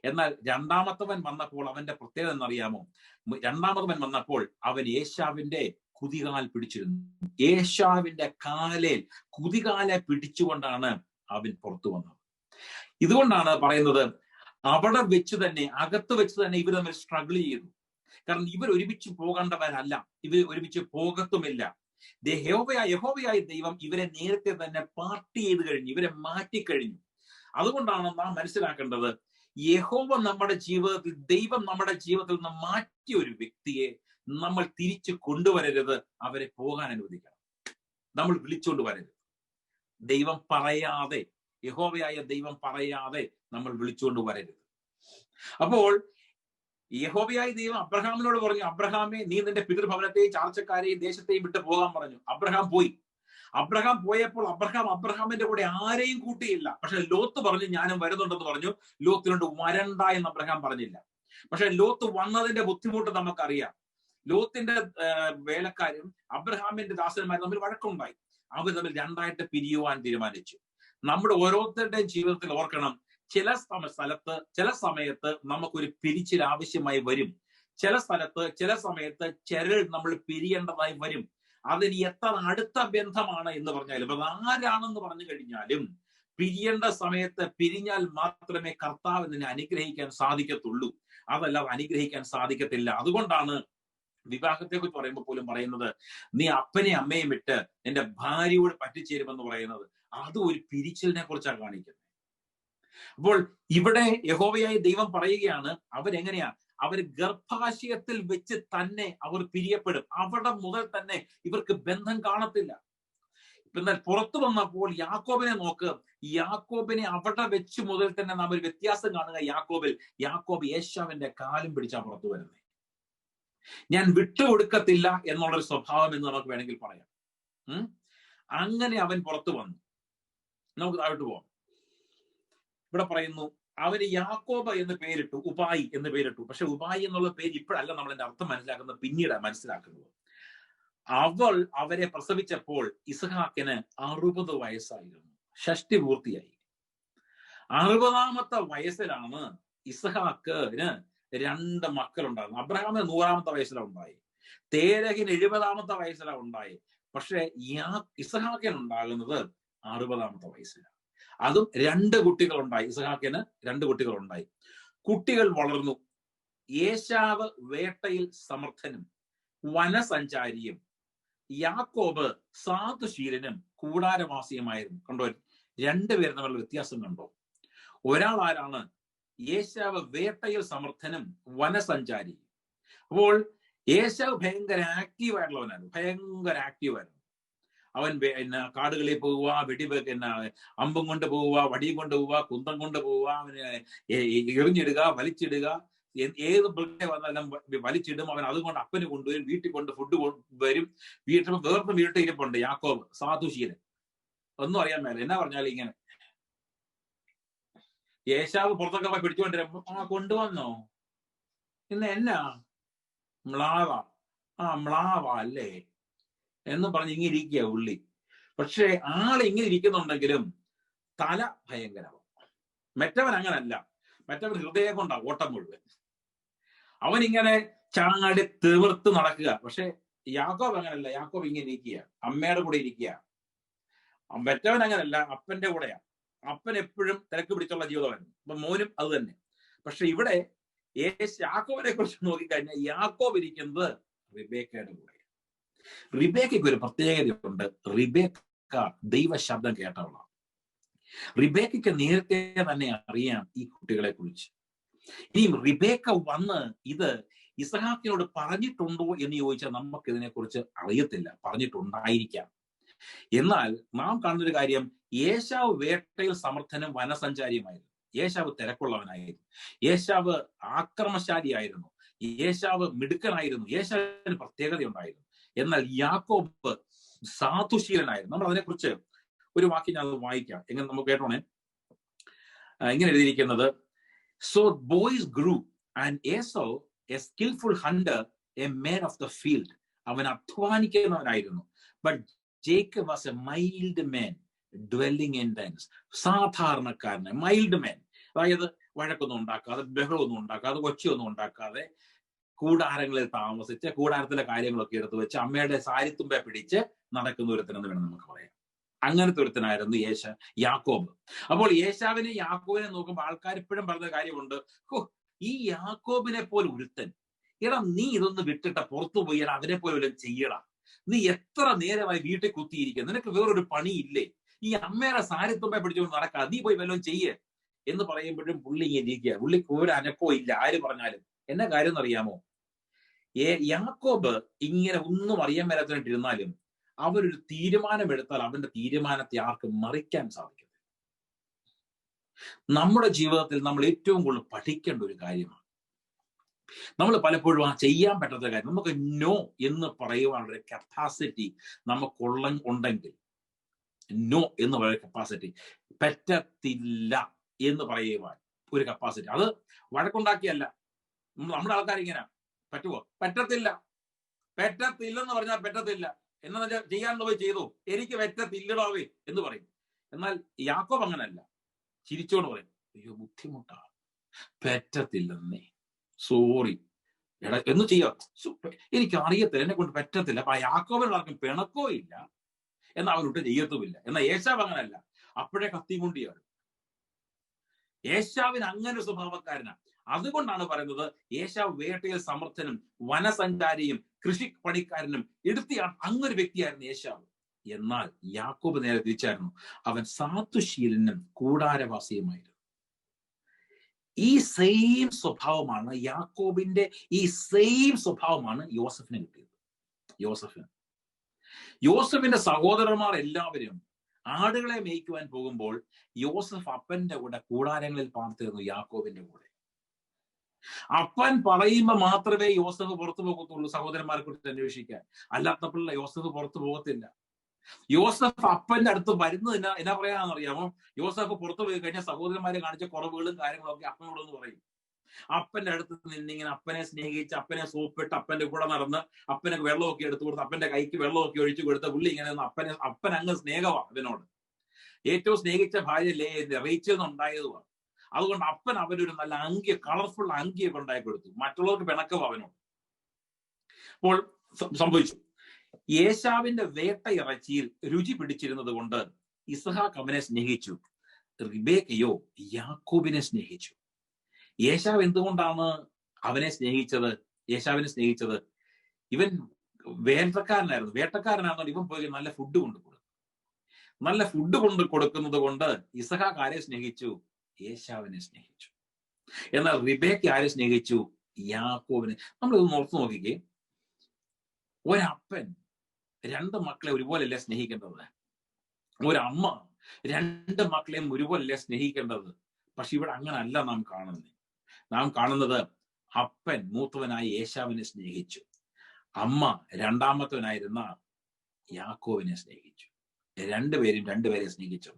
എന്നാൽ രണ്ടാമത്തവൻ വന്നപ്പോൾ അവന്റെ പ്രത്യേകത എന്നറിയാമോ? രണ്ടാമത്തവൻ വന്നപ്പോൾ അവൻ ഏശാവിന്റെ കുതികാൽ പിടിച്ചിരുന്നു. ഏശാവിന്റെ കാലിൽ കുതികാലെ പിടിച്ചുകൊണ്ടാണ് അവൻ പുറത്തു വന്നത്. ഇതുകൊണ്ടാണ് പറയുന്നത്, അവിടെ വെച്ച് തന്നെ, അകത്ത് വെച്ച് തന്നെ ഇവർ തമ്മിൽ സ്ട്രഗിൾ ചെയ്തു. കാരണം ഇവർ ഒരുമിച്ച് പോകേണ്ടവരല്ല, ഇവർ ഒരുമിച്ച് പോകത്തുമില്ല. യഹോവയായ ദൈവം ഇവരെ നേരത്തെ തന്നെ പാർട്ടി ചെയ്ത് കഴിഞ്ഞു, ഇവരെ മാറ്റിക്കഴിഞ്ഞു. അതുകൊണ്ടാണ് നാം മനസ്സിലാക്കേണ്ടത്, യഹോവ നമ്മുടെ ജീവിതത്തിൽ, ദൈവം നമ്മുടെ ജീവിതത്തിൽ നിന്ന് മാറ്റിയ ഒരു വ്യക്തിയെ നമ്മൾ തിരിച്ചു കൊണ്ടുവരരുത്. അവരെ പോകാൻ അനുവദിക്കണം. നമ്മൾ വിളിച്ചുകൊണ്ട് വരരുത്. ദൈവം പറയാതെ, യഹോവയായ ദൈവം പറയാതെ നമ്മൾ വിളിച്ചുകൊണ്ട് വരരുത്. അപ്പോൾ യഹോവയായ ദൈവം അബ്രഹാമിനോട് പറഞ്ഞു, അബ്രഹാമേ, നീ നിന്റെ പിതൃഭവനത്തെയും ചാർച്ചക്കാരെയും ദേശത്തെയും വിട്ട് പോകാൻ പറഞ്ഞു. അബ്രഹാം പോയി. അബ്രഹാം പോയപ്പോൾ അബ്രഹാമിന്റെ കൂടെ ആരെയും കൂട്ടിയില്ല. പക്ഷെ ലോത്ത് പറഞ്ഞു, ഞാനും വരുന്നുണ്ടെന്ന് പറഞ്ഞു. ലോത്തിനോട് വരണ്ട എന്ന് അബ്രഹാം പറഞ്ഞില്ല. പക്ഷെ ലോത്ത് വന്നതിന്റെ ബുദ്ധിമുട്ട് നമുക്കറിയാം. ലോത്തിന്റെ വേലക്കാരും അബ്രഹാമിന്റെ ദാസന്മാരും തമ്മിൽ വഴക്കുണ്ടായി. അവർ തമ്മിൽ രണ്ടായിട്ട് പിരിയുവാൻ തീരുമാനിച്ചു. നമ്മുടെ ഓരോരുത്തരുടെയും ജീവിതത്തിൽ ഓർക്കണം, ചില സമയത്ത് നമുക്കൊരു പിരിച്ചിൽ ആവശ്യമായി വരും. ചില സമയത്ത് നമ്മൾ പിരിയേണ്ടതായി വരും. അതിന് എത്ര അടുത്ത ബന്ധമാണ് എന്ന് പറഞ്ഞാലും, അത് ആരാണെന്ന് പറഞ്ഞു കഴിഞ്ഞാലും, പിരിയേണ്ട സമയത്ത് പിരിഞ്ഞാൽ മാത്രമേ കർത്താവ് നിന്നെ അനുഗ്രഹിക്കാൻ സാധിക്കത്തുള്ളൂ. അതല്ലാതെ അനുഗ്രഹിക്കാൻ സാധിക്കത്തില്ല. അതുകൊണ്ടാണ് വിവാഹത്തെ കുറിച്ച് പറയുമ്പോൾ പോലും പറയുന്നത്, നീ അപ്പനെയും അമ്മയും വിട്ട് നിന്റെ ഭാര്യയോട് പറ്റിച്ചേരുമെന്ന് പറയുന്നത്. അത് ഒരു പിരിച്ചിലിനെ കുറിച്ചാണ് കാണിക്കുന്നത്. അപ്പോൾ ഇവിടെ യഹോവയായ ദൈവം പറയുകയാണ്, അവരെങ്ങനെയാ? അവർ ഗർഭാശയത്തിൽ വെച്ച് തന്നെ അവർ പിരിയപ്പെടും. അവിടെ മുതൽ തന്നെ ഇവർക്ക് ബന്ധം കാണത്തില്ല. എന്നാൽ പുറത്തു വന്നപ്പോൾ യാക്കോബിനെ നോക്ക്. യാക്കോബിനെ അവിടെ വെച്ച് മുതൽ തന്നെ നാം ഒരു വ്യത്യാസം കാണുക. യാക്കോബ് ഏശാവിന്റെ കാലും പിടിച്ചാ പുറത്തു വരുന്നത്. ഞാൻ വിട്ടുകൊടുക്കത്തില്ല എന്നുള്ളൊരു സ്വഭാവം എന്ന് നമുക്ക് വേണമെങ്കിൽ പറയാം. അങ്ങനെ അവൻ പുറത്തു വന്നു. നമുക്ക് താഴോട്ട് പോവാം. ഇവിടെ പറയുന്നു, അവന് യാക്കോബ് എന്ന് പേരിട്ടു, ഉപായി എന്ന് പേരിട്ടു. പക്ഷെ ഉപായി എന്നുള്ള പേര് ഇപ്പോഴല്ല നമ്മൾ അതിന്റെ അർത്ഥം മനസ്സിലാക്കുന്നത്, പിന്നീട് മനസ്സിലാക്കുന്നത്. അവരെ പ്രസവിച്ചപ്പോൾ ഇസ്ഹാക്കിന് 60 വയസ്സായിരുന്നു. ഷഷ്ടി പൂർത്തിയായി. 60ാമത്തെ വയസ്സിലാണ് ഇസ്ഹാക്കിന് 2 മക്കളുണ്ടായിരുന്നു. അബ്രഹാമിന് 100ാമത്തെ വയസ്സിലാണ് ഉണ്ടായി. തേരഹിന് 70ാമത്തെ വയസ്സിലാണ് ഉണ്ടായി. പക്ഷെ ഇസ്ഹാക്കിന് ഉണ്ടാകുന്നത് 60ാമത്തെ വയസ്സിലാണ്. അതും 2 കുട്ടികളുണ്ടായി. ഇസ്ഹാക്കിന് 2 കുട്ടികളുണ്ടായി. കുട്ടികൾ വളർന്നു. ഏശാവ് വേട്ടയിൽ സമർത്ഥനും വനസഞ്ചാരിയും യാക്കോബ് സാധുശീലനും കൂടാരവാസിയുമായിരുന്നു. കണ്ടോ? 2 പേരും തമ്മിലുള്ള വ്യത്യാസം കണ്ടോ? ഒരാൾ ആരാണ്? ഏശാവ് വേട്ടയിൽ സമർത്ഥനും വനസഞ്ചാരി. അപ്പോൾ ഏശാവ് ഭയങ്കര ആക്റ്റീവായിരുന്നു. അവൻ കാടുകളിൽ പോവുക, അമ്പും കൊണ്ട് പോവുക, വടിയും കൊണ്ട് പോവുക, കുന്തം കൊണ്ട് പോവുക, അവന് എറിഞ്ഞിടുക, വലിച്ചിടുക, ഏത് മൃഗത്തെ വന്നാലും വലിച്ചിടും. അവൻ അതുകൊണ്ട് അപ്പന് കൊണ്ടുവരും, വീട്ടിൽ കൊണ്ട് ഫുഡ് വരും. വേർന്ന് വീട്ടിൽ ഇരിപ്പുണ്ട് യാക്കോബ്, സാധുശീലൻ. ഒന്നും അറിയാൻ മേല. എന്നാ പറഞ്ഞാലും ഇങ്ങനെ ഏശാവ് പുറത്തൊക്കെ പോയി പിടിച്ചുകൊണ്ടിരുമ്പോ, കൊണ്ടുവന്നോ ഇന്ന് എന്നാ മ്ലാവാ അല്ലേ എന്ന് പറഞ്ഞ് ഇങ്ങനെ ഇരിക്കുക ഉള്ളി. പക്ഷെ ആള് ഇങ്ങനെ ഇരിക്കുന്നുണ്ടെങ്കിലും തല ഭയങ്കരമാണ്. മറ്റവൻ അങ്ങനല്ല. മറ്റവൻ ഹൃദയം കൊണ്ടാ ഓട്ടം മുഴുവൻ. അവൻ ഇങ്ങനെ ചാടി തിമിർത്ത് നടക്കുക. പക്ഷെ യാക്കോബ് അങ്ങനല്ല. യാക്കോബ് ഇങ്ങനെ ഇരിക്കുക, അമ്മയുടെ കൂടെ ഇരിക്കുക. മറ്റവൻ അങ്ങനല്ല, അപ്പന്റെ കൂടെയാ. അപ്പൻ എപ്പോഴും തിരക്ക് പിടിച്ചുള്ള ജീവിതമായിരുന്നു. അപ്പൊ മോനും അത് തന്നെ. പക്ഷെ ഇവിടെ യാക്കോബിനെ കുറിച്ച് നോക്കിക്കഴിഞ്ഞാൽ യാക്കോബ് ഇരിക്കുന്നത് റിബേക്കയുടെ കൂടെ. റിബേക്കയ്ക്ക് ഒരു പ്രത്യേകതയുണ്ട്. റിബേക്ക ദൈവ ശബ്ദം കേട്ടവളാണ്. റിബേക്കയ്ക്ക് നേരത്തെ തന്നെ അറിയാം ഈ കുട്ടികളെ കുറിച്ച്. ഇനിയും റിബേക്ക വന്ന് ഇത് ഇസഹാക്കിനോട് പറഞ്ഞിട്ടുണ്ടോ എന്ന് ചോദിച്ചാൽ നമുക്ക് ഇതിനെ കുറിച്ച് അറിയത്തില്ല. പറഞ്ഞിട്ടുണ്ടായിരിക്കാം. എന്നാൽ നാം കാണുന്നൊരു കാര്യം, ഏശാവ് വേട്ടയിൽ സമർത്ഥനും വനസഞ്ചാരിയുമായിരുന്നു. ഏശാവ് തിരക്കുള്ളവനായിരുന്നു. ഏശാവ് ആക്രമശാലിയായിരുന്നു. ഏശാവ് മിടുക്കനായിരുന്നു. ഏശാവിന് പ്രത്യേകതയുണ്ടായിരുന്നു. എന്നാൽ യാക്കോബ് സാധുശീലനായിരുന്നു. നമ്മൾ അതിനെക്കുറിച്ച് ഒരു വാക്യം ഞാൻ വായിക്കാം. എങ്ങനെ നമുക്ക് കേട്ടോണേ. ഇങ്ങനെ എഴുതിയിരിക്കുന്നത്, so boys grew and Esau a skilful hunter, a man of the field. അവൻ അധ്വാനിക്കുന്നവനായിരുന്നു. But Jacob was a mild man dwelling in tents. സാധാരണക്കാരന്, മൈൽഡ് മാൻ. അതായത് വഴക്കൊന്നും ഉണ്ടാക്കാതെ, ബഹളമൊന്നും ഉണ്ടാക്കാതെ, ഒച്ചയൊന്നും ഉണ്ടാക്കാതെ, കൂടാരങ്ങളിൽ താമസിച്ച് കൂടാരത്തിലെ കാര്യങ്ങളൊക്കെ എടുത്തു വെച്ച് അമ്മയുടെ സാരിത്തുമ്പെ പിടിച്ച് നടക്കുന്ന ഒരുത്തനെന്ന് വേണം നമുക്ക് പറയാം. അങ്ങനത്തെ ഒരുത്തനായിരുന്നു യാക്കോബ്. അപ്പോൾ ഏശാവിനെ യാക്കോബിനെ നോക്കുമ്പോൾ ആൾക്കാർ ഇപ്പോഴും പറഞ്ഞ കാര്യമുണ്ട്, ഈ യാക്കോബിനെ പോലെ ഒരുത്തൻ, എടാ നീ ഇതൊന്ന് വിട്ടിട്ട് പുറത്തു പോയി അവനെ പോലെ വല്ലതും ചെയ്യടാ. നീ എത്ര നേരമായി വീട്ടിൽ കുത്തിയിരിക്കുക, നിനക്ക് വേറൊരു പണിയില്ലേ? ഈ അമ്മയുടെ സാരിത്തുമ്പെ പിടിച്ചുകൊണ്ട് നടക്കാതെ നീ പോയി വല്ലതും ചെയ്യേ എന്ന് പറയുമ്പോഴും പുള്ളി ഇങ്ങനെ ഇരിക്കുക. പുള്ളിക്ക് ഒരു അനക്കോ ഇല്ല. ആര് പറഞ്ഞാലും. എന്നാ കാര്യം എന്നറിയാമോ? യാക്കോബ് ഇങ്ങനെ ഒന്നും അറിയാൻ മേലാത്തിരുന്നാലും അവരൊരു തീരുമാനമെടുത്താൽ അവന്റെ തീരുമാനത്തെ ആർക്കും മറിക്കാൻ സാധിക്കും. നമ്മുടെ ജീവിതത്തിൽ നമ്മൾ ഏറ്റവും കൂടുതൽ പഠിക്കേണ്ട ഒരു കാര്യമാണ്. നമ്മൾ പലപ്പോഴും ആ ചെയ്യാൻ പറ്റാത്ത കാര്യം, നമുക്ക് നോ എന്ന് പറയുവാനുള്ള ഒരു കപ്പാസിറ്റി ഉണ്ടെങ്കിൽ, നോ എന്ന് പറയുന്ന കപ്പാസിറ്റി, പറ്റത്തില്ല എന്ന് പറയുവാൻ ഒരു കപ്പാസിറ്റി, അത് വഴക്കുണ്ടാക്കിയല്ല. നമ്മുടെ ആൾക്കാർ ഇങ്ങനെ, പറ്റുമോ? പറ്റത്തില്ല. പറ്റത്തില്ലെന്ന് പറഞ്ഞാൽ പറ്റത്തില്ല. എന്നാ വെച്ചാൽ ചെയ്യാൻ പോയി ചെയ്തു, എനിക്ക് പറ്റത്തില്ലടാവേ എന്ന് പറയും. എന്നാൽ യാക്കോബ് അങ്ങനല്ല. ചിരിച്ചോണ്ട് പറയും, അയ്യോ ബുദ്ധിമുട്ടാ, പറ്റത്തില്ലെന്നേ, സോറി എടാ എന്ന് ചെയ്യാം, എനിക്ക് അറിയത്തില്ല, എന്നെ കൊണ്ട് പറ്റത്തില്ല. അപ്പൊ ആ യാക്കോബിനുള്ള ആർക്കും പിണക്കോ ഇല്ല, എന്നാൽ അവരോട്ട് ചെയ്യത്തുമില്ല. എന്നാൽ ഏശാവ് അങ്ങനല്ല. അപ്പോഴേ കത്തിമുണ്ടിയാണ്. ഏശാവിന് അങ്ങനെ ഒരു സ്വഭാവക്കാരനാണ്. അതുകൊണ്ടാണ് പറയുന്നത് ഏശാവ് വേട്ടയിൽ സമർത്ഥനും വനസഞ്ചാരിയും കൃഷിപ്പണിക്കാരനും എടുത്തിയാണ്. അങ്ങൊരു വ്യക്തിയായിരുന്നു ഏശാവ്. എന്നാൽ യാക്കോബ് നേരെ തിരിച്ചായിരുന്നു. അവൻ സാധുശീലനും കൂടാരവാസിയുമായിരുന്നു. ഈ സെയിം സ്വഭാവമാണ് യാക്കോബിന്റെ, ഈ സെയിം സ്വഭാവമാണ് യോസഫിന് കിട്ടിയത്. യോസഫിന്റെ സഹോദരന്മാർ എല്ലാവരും ആടുകളെ മേയ്ക്കുവാൻ പോകുമ്പോൾ യോസഫ് അപ്പന്റെ കൂടെ കൂടാരങ്ങളിൽ പാർത്തിരുന്നു, യാക്കോബിന്റെ കൂടെ. അപ്പൻ പറയുമ്പോ മാത്രമേ യോസഫ് പുറത്തു പോകത്തുള്ളൂ സഹോദരന്മാരെ കുറിച്ച് അന്വേഷിക്കാൻ. അല്ലാത്തപ്പോഴല്ല യോസഫ് പുറത്തു പോകത്തില്ല. യോസഫ് അപ്പന്റെ അടുത്ത് വരുന്നത് എന്നാ പറയാന്നറിയാമോ? യോസഫ് പുറത്തു പോയി കഴിഞ്ഞാൽ സഹോദരന്മാരെ കാണിച്ച കുറവുകളും കാര്യങ്ങളൊക്കെ അപ്പനോടൊന്ന് പറയും. അപ്പന്റെ അടുത്ത് നിന്നിങ്ങനെ അപ്പനെ സ്നേഹിച്ച്, അപ്പനെ സോപ്പിട്ട്, അപ്പന്റെ കൂടെ നടന്ന്, അപ്പനെ വെള്ളമൊക്കെ എടുത്തു കൊടുത്ത്, അപ്പന്റെ കൈക്ക് വെള്ളമൊക്കെ ഒഴിച്ചു കൊടുത്ത പുള്ളി ഇങ്ങനെ അപ്പൻ അങ്ങ് സ്നേഹമാണ് അവനോട്. ഏറ്റവും സ്നേഹിച്ച ഭാര്യ റേച്ചൽ ഉണ്ടായതുമാണ്. അതുകൊണ്ട് അപ്പൻ അവനൊരു നല്ല അങ്കി, കളർഫുൾ അങ്കിയൊക്കെ ഉണ്ടാക്കി കൊടുത്തു. മറ്റുള്ളവർക്ക് പിണക്കവും അവനോട്. അപ്പോൾ സംഭവിച്ചു, ഏശാവിന്റെ വേട്ട ഇറച്ചിയിൽ രുചി പിടിച്ചിരുന്നത് കൊണ്ട് ഇസ്ഹാക്ക് അവനെ സ്നേഹിച്ചു, റിബേക്കയോ യാക്കോബിനെ സ്നേഹിച്ചു. ഏശാവ് എന്തുകൊണ്ടാണ് ഏശാവിനെ സ്നേഹിച്ചത്? ഇവൻ വേട്ടക്കാരനായിരുന്നു. ഇവൻ പോയി നല്ല ഫുഡ് കൊണ്ട് കൊടുക്കുന്നത് കൊണ്ട് ഇസ്ഹാക്ക് ആരെ സ്നേഹിച്ചു? ഏശാവിനെ സ്നേഹിച്ചു. എന്നാൽ റിബേക്ക ആരെ സ്നേഹിച്ചു? യാക്കോബിനെ. നമ്മളിതൊന്ന് ഓർത്ത് നോക്കിക്കേ. ഒരപ്പൻ രണ്ട് മക്കളെ ഒരുപോലല്ലേ സ്നേഹിക്കേണ്ടത്? ഒരമ്മ രണ്ട് മക്കളെയും ഒരുപോലല്ലേ സ്നേഹിക്കേണ്ടത്? പക്ഷെ ഇവിടെ അങ്ങനല്ല നാം കാണുന്നത് അപ്പൻ മൂത്തവനായ ഏശാവിനെ സ്നേഹിച്ചു, അമ്മ രണ്ടാമത്തവനായിരുന്ന യാക്കോബിനെ സ്നേഹിച്ചു. രണ്ടുപേരെ സ്നേഹിച്ചു.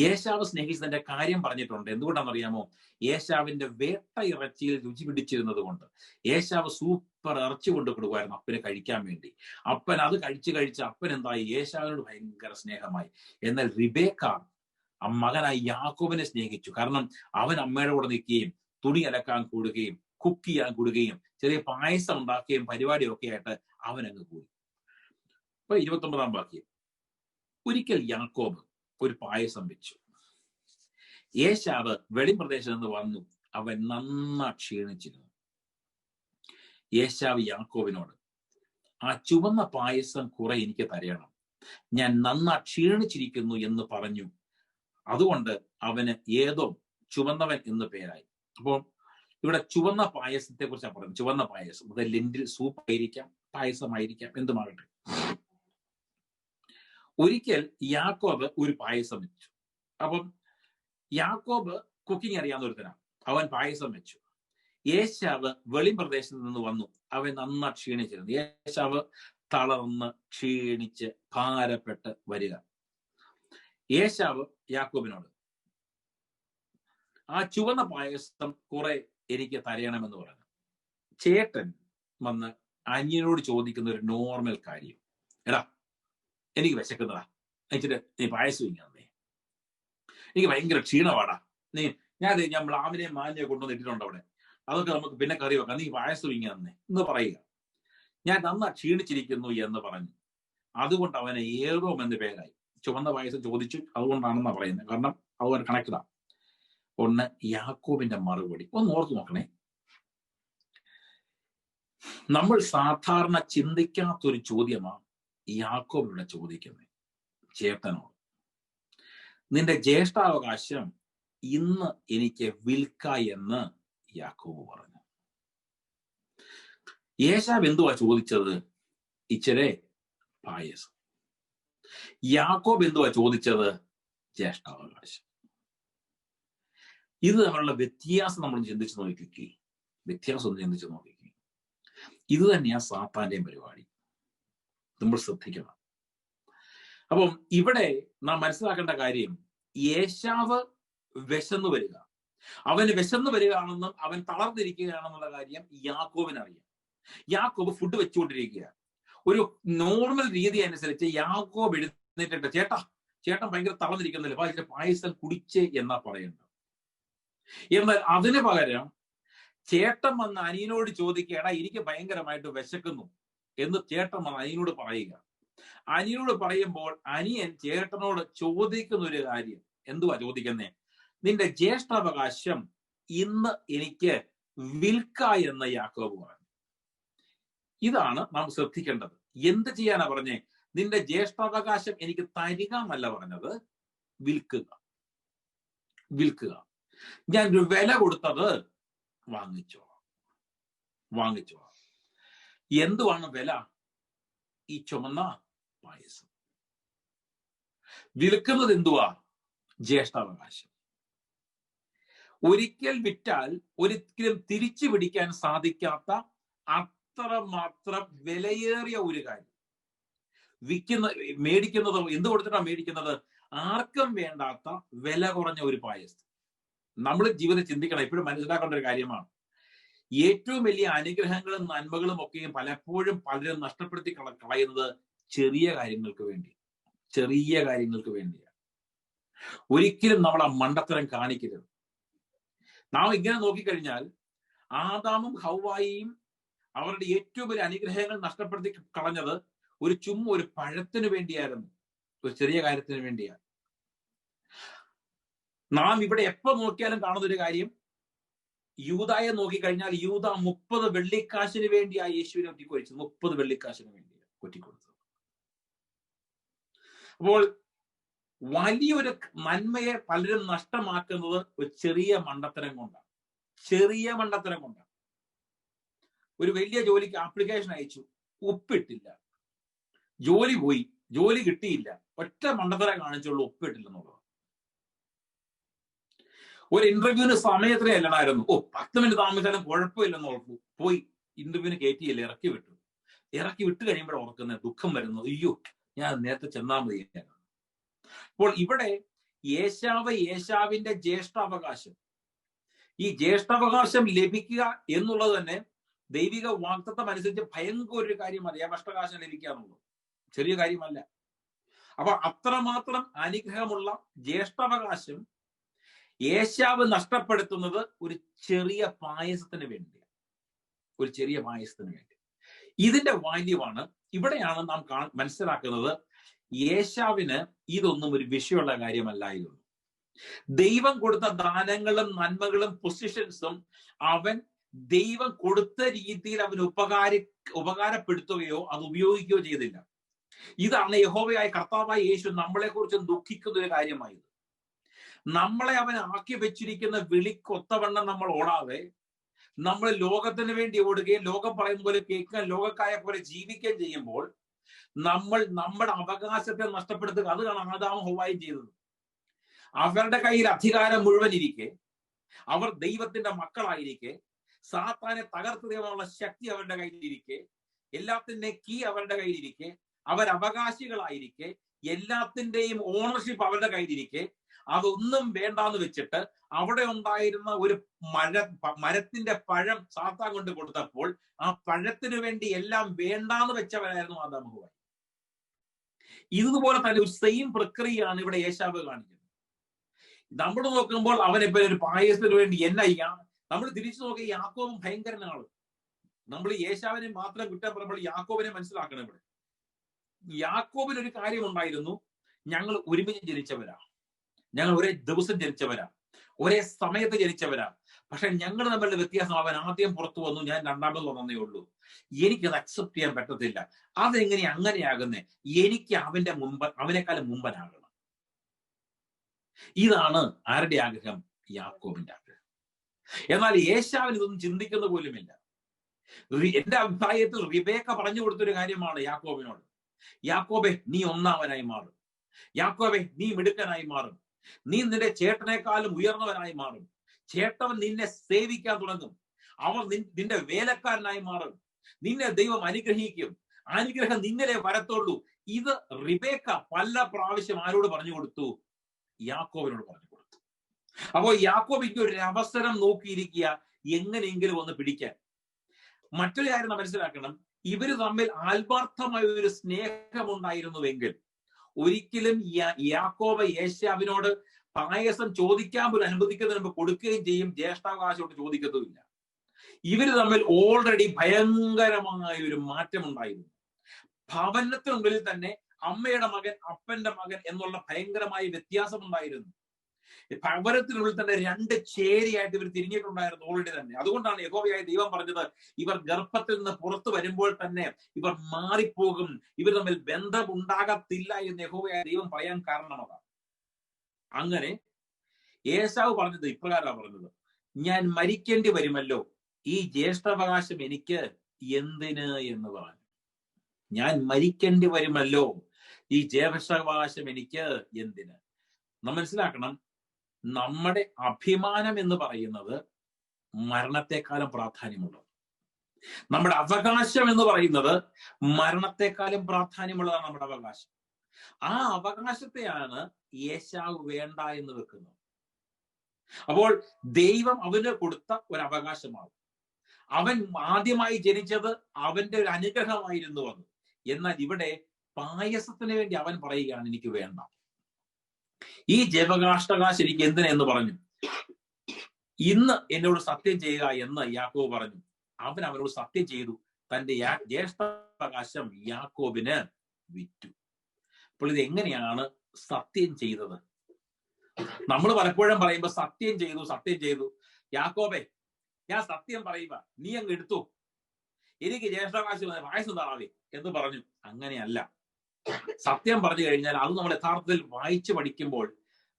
ഏശാവ് സ്നേഹിച്ചതിന്റെ കാര്യം പറഞ്ഞിട്ടുണ്ട്. എന്തുകൊണ്ടാണെന്നറിയാമോ? ഏശാവിന്റെ വേട്ട ഇറച്ചിയിൽ രുചി പിടിച്ചിരുന്നത് കൊണ്ട്. ഏശാവ് സൂപ്പർ ഇറച്ചി കൊണ്ട് കൊടുക്കുമായിരുന്നു അപ്പന് കഴിക്കാൻ വേണ്ടി. അപ്പൻ അത് കഴിച്ച് അപ്പൻ എന്തായി? ഏശാവിനോട് ഭയങ്കര സ്നേഹമായി. എന്നാൽ റിബേക്ക മകനായി യാക്കോബിനെ സ്നേഹിച്ചു. കാരണം അവൻ അമ്മയുടെ കൂടെ നിൽക്കുകയും തുണി അലക്കാൻ കൂടുകയും കുക്ക് ചെയ്യാൻ കൊടുക്കുകയും ചെറിയ പായസം ഉണ്ടാക്കുകയും പരിപാടിയൊക്കെ ആയിട്ട് അവനങ്ങ് പോയി. അപ്പൊ 29 വാക്യം, ഒരിക്കൽ യാക്കോബ് ഒരു പായസം വെച്ചു. ഏശാവ് വെളിപ്രദേശത്ത് നിന്ന് വന്നു, അവൻ നന്നാ ക്ഷീണിച്ചിരുന്നു. ഏശാവ് യാക്കോബിനോട്, ആ ചുവന്ന പായസം കുറെ എനിക്ക് തരണം, ഞാൻ നന്നാ ക്ഷീണിച്ചിരിക്കുന്നു എന്ന് പറഞ്ഞു. അതുകൊണ്ട് അവന് ഏദോം ചുവന്നവൻ എന്ന് പേരായി. അപ്പോൾ ഇവിടെ ചുവന്ന പായസത്തെ കുറിച്ചാണ് പറയുന്നത്. ചുവന്ന പായസം, അത് ലെന്റിൽ സൂപ്പ് ആയിരിക്കാം, പായസമായിരിക്കാം, എന്തുമാകട്ടെ. ഒരിക്കൽ യാക്കോബ് ഒരു പായസം വെച്ചു. അപ്പം യാക്കോബ് കുക്കിംഗ് അറിയാവുന്ന ഒരുത്തനാണ്, അവൻ പായസം വെച്ചു. ഏശാവ് വെളിപ്രദേശത്ത് നിന്ന് വന്നു, അവൻ നന്നാ ക്ഷീണിച്ചിരുന്നു. ഏശാവ് തളർന്ന് ക്ഷീണിച്ച് ഭാരപ്പെട്ട് വരിക. ഏശാവ് യാക്കോബിനോട്, ആ ചുവന്ന പായസം കുറെ എനിക്ക് തരയണമെന്ന് പറഞ്ഞു. ചേട്ടൻ വന്ന് അനിയനോട് ചോദിക്കുന്ന ഒരു നോർമൽ കാര്യം, എടാ എനിക്ക് വിശക്കുന്നതാ, എന്നിട്ട് നീ പായസം ഇങ്ങനെ, എനിക്ക് ഭയങ്കര ക്ഷീണമാടാ, ഞാൻ മ്ലാവിനെ മാഞ്ഞെ കൊണ്ടുവന്ന് ഇട്ടിട്ടുണ്ട് അവിടെ, അതൊക്കെ നമുക്ക് പിന്നെ കറി വെക്കാം, നീ പായസം ഇങ്ങനെ എന്ന് പറയുക. ഞാൻ നന്നാ ക്ഷീണിച്ചിരിക്കുന്നു എന്ന് പറഞ്ഞു. അതുകൊണ്ട് അവന് ഏദോം എന്ന് പേരായി. ചുവന്ന പായസം ചോദിച്ചു, അതുകൊണ്ടാണെന്നാ പറയുന്നത്, കാരണം അവർ കണക്റ്റഡാ. ഒന്ന് യാക്കോബിന്റെ മറുപടി ഒന്ന് ഓർത്തു നോക്കണേ. നമ്മൾ സാധാരണ ചിന്തിക്കാത്തൊരു ചോദ്യമാണ് യാക്കോബ് ഇവിടെ ചോദിക്കുന്നത് ചേട്ടനോട്. നിന്റെ ജ്യേഷ്ഠാവകാശം ഇന്ന് എനിക്ക് വിൽക്ക എന്ന് യാക്കോബ് പറഞ്ഞു. ഏശാവ് എന്തുവാ ചോദിച്ചത്? ഇച്ചിരെ പായസം. യാക്കോബ് എന്തുവാ ചോദിച്ചത്? ജ്യേഷ്ഠാവകാശം. ഇത് തമ്മിലുള്ള വ്യത്യാസം നമ്മൾ ചിന്തിച്ചു നോക്കിക്കേ. വ്യത്യാസം ഒന്ന് ചിന്തിച്ചു നോക്കിക്കേ. ഇത് തന്നെയാ സാത്താന്റെയും പരിപാടി. നമ്മൾ ശ്രദ്ധിക്കണം. അപ്പം ഇവിടെ നാം മനസ്സിലാക്കേണ്ട കാര്യം, ഏശാവ് വിശന്നു വരിക, അവന് വിശന്നു വരികയാണെന്നും അവൻ തളർന്നിരിക്കുകയാണെന്നുള്ള കാര്യം യാക്കോബിനറിയാം. യാക്കോബ് ഫുഡ് വെച്ചുകൊണ്ടിരിക്കുക. ഒരു നോർമൽ രീതി അനുസരിച്ച് യാക്കോബ് എഴുന്നേറ്റിട്ട്, ചേട്ടൻ ഭയങ്കര തളർന്നിരിക്കുന്നില്ല, പായസം കുടിച്ചേ എന്നാ പറയേണ്ടത്. എന്നാൽ അതിന് പകരം ചേട്ടൻ വന്ന് അനിയനോട് ചോദിക്കുകയാണ്, എനിക്ക് ഭയങ്കരമായിട്ട് വിശക്കുന്നു എന്ന് ചേട്ടൻ വന്ന് അനിയനോട് പറയുക. അനിയനോട് പറയുമ്പോൾ അനിയൻ ചേട്ടനോട് ചോദിക്കുന്ന ഒരു കാര്യം എന്തുവാ ചോദിക്കുന്നേ? നിന്റെ ജ്യേഷ്ഠാവകാശം ഇന്ന് എനിക്ക് വിൽക്ക എന്ന് യാക്കോബ് പറഞ്ഞു. ഇതാണ് നാം ശ്രദ്ധിക്കേണ്ടത്. എന്ത് ചെയ്യാനാ പറഞ്ഞേ? നിന്റെ ജ്യേഷ്ഠാവകാശം എനിക്ക് തരിക എന്നല്ല പറഞ്ഞത്, വിൽക്കുക. ഞാൻ ഒരു വില കൊടുത്തത് വാങ്ങിച്ചോ. എന്തുവാണ് വില? ഈ ചുമന്ന പായസം. വിൽക്കുന്നത് എന്തുവാ? ജ്യേഷ്ഠാവകാശം. ഒരിക്കൽ വിറ്റാൽ ഒരിക്കലും തിരിച്ചു പിടിക്കാൻ സാധിക്കാത്ത അത്രമാത്രം വിലയേറിയ ഒരു കാര്യം. മേടിക്കുന്നത് എന്ത് കൊടുത്തിട്ടാണ് മേടിക്കുന്നത്? ആർക്കും വേണ്ടാത്ത വില കുറഞ്ഞ ഒരു പായസം. നമ്മൾ ജീവിതത്തിൽ ചിന്തിക്കണം, എപ്പോഴും മനസ്സിലാക്കേണ്ട ഒരു കാര്യമാണ്. ഏറ്റവും വലിയ അനുഗ്രഹങ്ങളും നന്മകളും ഒക്കെയും പലപ്പോഴും പലരും നഷ്ടപ്പെടുത്തി കളയുന്നത് ചെറിയ കാര്യങ്ങൾക്ക് വേണ്ടിയാണ്. ഒരിക്കലും നമ്മൾ ആ മണ്ടത്തരം കാണിക്കരുത്. നാം ഇങ്ങനെ നോക്കിക്കഴിഞ്ഞാൽ ആദാമും ഹവ്വായിയും അവരുടെ ഏറ്റവും വലിയ അനുഗ്രഹങ്ങൾ നഷ്ടപ്പെടുത്തി കളഞ്ഞത് ഒരു പഴത്തിന് വേണ്ടിയായിരുന്നു, ഒരു ചെറിയ കാര്യത്തിന് വേണ്ടിയാണ്. നാം ഇവിടെ എപ്പോ നോക്കിയാലും കാണുന്ന ഒരു കാര്യം, യൂദായെ നോക്കിക്കഴിഞ്ഞാൽ യൂദ 30 വെള്ളിക്കാശിന് വേണ്ടിയാ യേശുവിനെ ഒറ്റിക്കൊഴിച്ചത്. 30 വെള്ളിക്കാശിന് വേണ്ടിയാണ് ഒറ്റിക്കൊടുത്തത്. അപ്പോൾ വലിയൊരു നന്മയെ പലരും നഷ്ടമാക്കുന്നത് ഒരു ചെറിയ മണ്ടത്തരം കൊണ്ടാണ്. ഒരു വലിയ ജോലിക്ക് ആപ്ലിക്കേഷൻ അയച്ചു, ഒപ്പിട്ടില്ല, ജോലി പോയി, ജോലി കിട്ടിയില്ല, ഒറ്റ മണ്ടത്തരം കാണിച്ചുള്ളൂ, ഒപ്പിട്ടില്ലെന്നുള്ളത്. ഒരു ഇന്റർവ്യൂവിന് സമയത്തിനേ അല്ലടായിരുന്നു, 10 മിനിറ്റ് താമസിച്ചാലും കുഴപ്പമില്ലെന്ന് ഉറപ്പു, പോയി ഇന്റർവ്യൂവിന് കയറ്റിയില്ല, ഇറക്കി വിട്ട് കഴിയുമ്പോഴാണ് ഓർക്കുന്നത്, ദുഃഖം വരുന്നു, അയ്യോ ഞാൻ നേരത്തെ ചെന്നാൽ മതി. അപ്പോൾ ഇവിടെ യേശാവിന്റെ ജ്യേഷ്ഠാവകാശം, ഈ ജ്യേഷ്ഠാവകാശം ലഭിക്കുക എന്നുള്ളത് തന്നെ ദൈവിക വാഗ്ദത്തം അനുസരിച്ച് ഭയങ്കര ഒരു കാര്യമല്ല. ജ്യേഷ്ഠാവകാശം ലഭിക്കുക എന്നുള്ളത് ചെറിയ കാര്യമല്ല. അപ്പൊ അത്രമാത്രം അനുഗ്രഹമുള്ള ജ്യേഷ്ഠാവകാശം ഏശാവ് നഷ്ടപ്പെടുത്തുന്നത് ഒരു ചെറിയ പായസത്തിന് വേണ്ടിയാണ്. ഒരു ചെറിയ പായസത്തിന് വേണ്ടി. ഇതിന്റെ വാല്യൂവാണ് ഇവിടെയാണ് നാം മനസ്സിലാക്കുന്നത്. ഏശാവിന് ഇതൊന്നും ഒരു വിഷയമുള്ള കാര്യമല്ലായിരുന്നു. ദൈവം കൊടുത്ത ദാനങ്ങളും നന്മകളും പൊസിഷൻസും അവൻ ദൈവം കൊടുത്ത രീതിയിൽ അവൻ ഉപകാരപ്പെടുത്തുകയോ അത് ഉപയോഗിക്കുകയോ ചെയ്തില്ല. ഇതാണ് യഹോവയായ കർത്താവായ യേശു നമ്മളെ കുറിച്ച് ദുഃഖിക്കുന്ന ഒരു കാര്യമായത്. നമ്മളെ അവൻ ആക്കി വെച്ചിരിക്കുന്ന വിളിക്കൊത്തവണ്ണം നമ്മൾ ഓടാതെ നമ്മൾ ലോകത്തിന് വേണ്ടി ഓടുകയും ലോകം പറയുന്ന പോലെ കേൾക്കാൻ ലോകക്കാരെ പോലെ ജീവിക്കുകയും ചെയ്യുമ്പോൾ നമ്മൾ നമ്മുടെ അവകാശത്തെ നഷ്ടപ്പെടുത്തുക. അതാണ് ആദാമും ഹവ്വായും ചെയ്തത്. അവരുടെ കയ്യിൽ അധികാരം മുഴുവൻ ഇരിക്കെ, അവർ ദൈവത്തിന്റെ മക്കളായിരിക്കെ, സാത്താനെ തകർത്തുള്ള ശക്തി അവരുടെ കയ്യിലിരിക്കെ, എല്ലാത്തിന്റെ കീ അവരുടെ കയ്യിലിരിക്കെ, അവരവകാശികളായിരിക്കെ, എല്ലാത്തിന്റെയും ഓണർഷിപ്പ് അവരുടെ കയ്യിലിരിക്കെ, അതൊന്നും വേണ്ടാന്ന് വെച്ചിട്ട് അവിടെ ഉണ്ടായിരുന്ന ഒരു മരത്തിന്റെ പഴം സാത്താൻ കൊണ്ട് കൊടുത്തപ്പോൾ ആ പഴത്തിനു വേണ്ടി എല്ലാം വേണ്ടാന്ന് വെച്ചവരായിരുന്നു ആദാം ഹവ്വ. ഇതുപോലെ തന്നെ ഒരു സെയിം പ്രക്രിയയാണ് ഇവിടെ ഏശാവ് കാണിക്കുന്നത്. നമ്മൾ നോക്കുമ്പോൾ അവനിപ്പോ ഒരു പായസത്തിന് വേണ്ടി നമ്മൾ തിരിച്ചു നോക്കി യാക്കോബും ഭയങ്കരനാണ്. നമ്മൾ ഏശാവിനെ മാത്രം കുറ്റം പറയുമ്പോൾ യാക്കോബിനെ മനസ്സിലാക്കണം. ഇവിടെ യാക്കോബിന് ഒരു കാര്യം ഉണ്ടായിരുന്നു. ഞങ്ങൾ ഒരുമിച്ച് ജനിച്ചവരാ, ഞങ്ങൾ ഒരേ ദിവസം ജനിച്ചവരാ, ഒരേ സമയത്ത് ജനിച്ചവരാ. പക്ഷെ ഞങ്ങൾ തമ്മിലുള്ള വ്യത്യാസം, അവൻ ആദ്യം പുറത്തു വന്നു, ഞാൻ രണ്ടാമത് വന്നേ ഉള്ളൂ. എനിക്കത് അക്സെപ്റ്റ് ചെയ്യാൻ പറ്റത്തില്ല. അതെങ്ങനെ അങ്ങനെയാകുന്നേ? എനിക്ക് അവനേക്കാളും മുമ്പനാകണം. ഇതാണ് ആരുടെ ആഗ്രഹം? യാക്കോബിന്റെ ആഗ്രഹം. എന്നാൽ ഏശാവിന് ഇതൊന്നും ചിന്തിക്കുന്ന പോലുമില്ല. എന്റെ അഭിപ്രായത്തിൽ റിബേക്ക പറഞ്ഞു കൊടുത്തൊരു കാര്യമാണ് യാക്കോബിനോട്. യാക്കോബെ, നീ ഒന്നാമനായി മാറും. യാക്കോബെ, നീ മിടുക്കനായി മാറും. നീ നിന്റെ ചേട്ടനേക്കാളും ഉയർന്നവനായി മാറും. ചേട്ടവൻ നിന്നെ സേവിക്കാൻ തുടങ്ങും. അവൻ നിന്റെ വേലക്കാരനായി മാറും. നിന്നെ ദൈവം അനുഗ്രഹിക്കും. അനുഗ്രഹം നിന്നലെ വരത്തുള്ളൂ. ഇത് റിബേക്ക പല പ്രാവശ്യം ആരോട് പറഞ്ഞു കൊടുത്തു? യാക്കോബിനോട് പറഞ്ഞു കൊടുത്തു. അപ്പോ യാക്കോബിക്ക് ഒരു അവസരം നോക്കിയിരിക്കുക, എങ്ങനെയെങ്കിലും ഒന്ന് പിടിക്കാൻ. മറ്റൊരു കാര്യം മനസ്സിലാക്കണം, ഇവര് തമ്മിൽ ആത്മാർത്ഥമായ ഒരു സ്നേഹമുണ്ടായിരുന്നുവെങ്കിൽ ഒരിക്കലും യാക്കോബ് ഏശാവിനോട് പായസം ചോദിക്കാൻ പോലും അനുവദിക്കുന്നതിന് മുമ്പ് കൊടുക്കുകയും ചെയ്യും, ജ്യേഷ്ഠാവകാശത്തോട് ചോദിക്കത്തുമില്ല. ഇവര് തമ്മിൽ ഓൾറെഡി ഭയങ്കരമായ ഒരു മാറ്റം ഉണ്ടായിരുന്നു. ഭവനത്തിനുള്ളിൽ തന്നെ അമ്മയുടെ മകൻ അപ്പന്റെ മകൻ എന്നുള്ള ഭയങ്കരമായ വ്യത്യാസം ഉണ്ടായിരുന്നു. ഭവനത്തിനുള്ളിൽ തന്നെ രണ്ട് ചേരിയായിട്ട് ഇവർ തിരിഞ്ഞിട്ടുണ്ടായിരുന്നു ഓൾറെഡി തന്നെ. അതുകൊണ്ടാണ് യഹോവയായ ദൈവം പറഞ്ഞത്, ഇവർ ഗർഭത്തിൽ നിന്ന് പുറത്തു വരുമ്പോൾ തന്നെ ഇവർ മാറിപ്പോകും, ഇവർ തമ്മിൽ ബന്ധം ഉണ്ടാകത്തില്ല എന്ന് യഹോവയായ ദൈവം പറയാൻ കാരണം അതാണ്. അങ്ങനെ ഏശാവ് പറഞ്ഞത് ഇപ്രകാരമാണ് പറഞ്ഞത്, ഞാൻ മരിക്കേണ്ടി വരുമല്ലോ, ഈ ജ്യേഷ്ഠാവകാശം എനിക്ക് എന്തിന് എന്ന് പറഞ്ഞു. ഞാൻ മരിക്കേണ്ടി വരുമല്ലോ, ഈ ജ്യേഷ്ഠാവകാശം എനിക്ക് എന്തിന്? നാം മനസ്സിലാക്കണം, നമ്മുടെ അഭിമാനം എന്ന് പറയുന്നത് മരണത്തെക്കാളും പ്രാധാന്യമുള്ളത്. നമ്മുടെ അവകാശം എന്ന് പറയുന്നത് മരണത്തെക്കാളും പ്രാധാന്യമുള്ളതാണ് നമ്മുടെ അവകാശം. ആ അവകാശത്തെയാണ് ഏശാവ് വേണ്ട എന്ന് വെക്കുന്നത്. അപ്പോൾ ദൈവം അവന് കൊടുത്ത ഒരു അവകാശമാണ്. അവൻ ആദ്യമായി ജനിച്ചത് അവന്റെ ഒരു അനുഗ്രഹമായിരുന്നു അത്. എന്നാൽ ഇവിടെ പായസത്തിന് വേണ്ടി അവൻ പറയുകയാണ്, എനിക്ക് വേണ്ട. ഈ ജൈവകാഷ്ഠകാശം എനിക്ക് എന്തിനെന്ന് പറഞ്ഞു. ഇന്ന് എന്നോട് സത്യം ചെയ്യുക എന്ന് യാക്കോബ് പറഞ്ഞു. അവനോട് സത്യം ചെയ്തു. തന്റെ ജ്യേഷ്ഠാവകാശം യാക്കോബിന് വിറ്റു. അപ്പോൾ ഇത് എങ്ങനെയാണ് സത്യം ചെയ്തത്? നമ്മൾ പലപ്പോഴും പറയുമ്പോ സത്യം ചെയ്തു, യാക്കോബെ ഞാൻ സത്യം പറയുക, നീ അങ്ങ് എടുത്തു, എനിക്ക് ജ്യേഷ്ഠാവകാശം പായസം താറാവേ എന്ന് പറഞ്ഞു. അങ്ങനെയല്ല. സത്യം പറഞ്ഞു കഴിഞ്ഞാൽ അത് നമ്മൾ യഥാർത്ഥത്തിൽ വായിച്ചു പഠിക്കുമ്പോൾ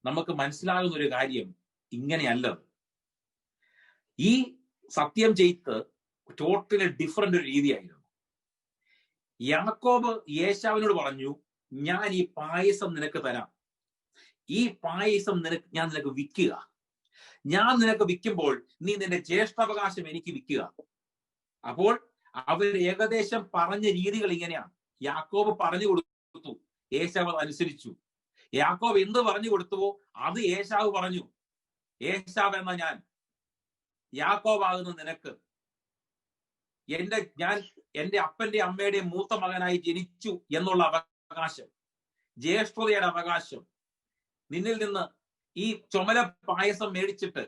നമുക്ക് മനസ്സിലാകുന്ന ഒരു കാര്യം ഇങ്ങനെയല്ലത്. ഈ സത്യം ചെയ്ത് ടോട്ടലി ഡിഫറെന്റ് ഒരു രീതിയായിരുന്നു. യാക്കോബ് ഏശാവിനോട് പറഞ്ഞു, ഞാൻ ഈ പായസം നിനക്ക് തരാം, ഈ പായസം ഞാൻ നിനക്ക് വിൽക്കുക, ഞാൻ നിനക്ക് വിൽക്കുമ്പോൾ നീ നിന്റെ ജ്യേഷ്ഠാവകാശം എനിക്ക് വിൽക്കുക. അപ്പോൾ അവർ ഏകദേശം പറഞ്ഞ രീതികൾ ഇങ്ങനെയാണ്. യാക്കോബ് പറഞ്ഞു കൊടുത്തു, ഏശാവ് അനുസരിച്ചു. യാക്കോബ് എന്ത് പറഞ്ഞു കൊടുത്തുവോ അത് ഏശാവ് പറഞ്ഞു. ഏശാവ് എന്ന ഞാൻ, യാക്കോബ് ആകുന്ന നിനക്ക്, ഞാൻ എന്റെ അപ്പന്റെ അമ്മയുടെ മൂത്ത മകനായി ജനിച്ചു എന്നുള്ള അവകാശം, ജ്യേഷ്ഠതയുടെ അവകാശം, നിന്നിൽ നിന്ന് ഈ ചുമല പായസം മേടിച്ചിട്ട്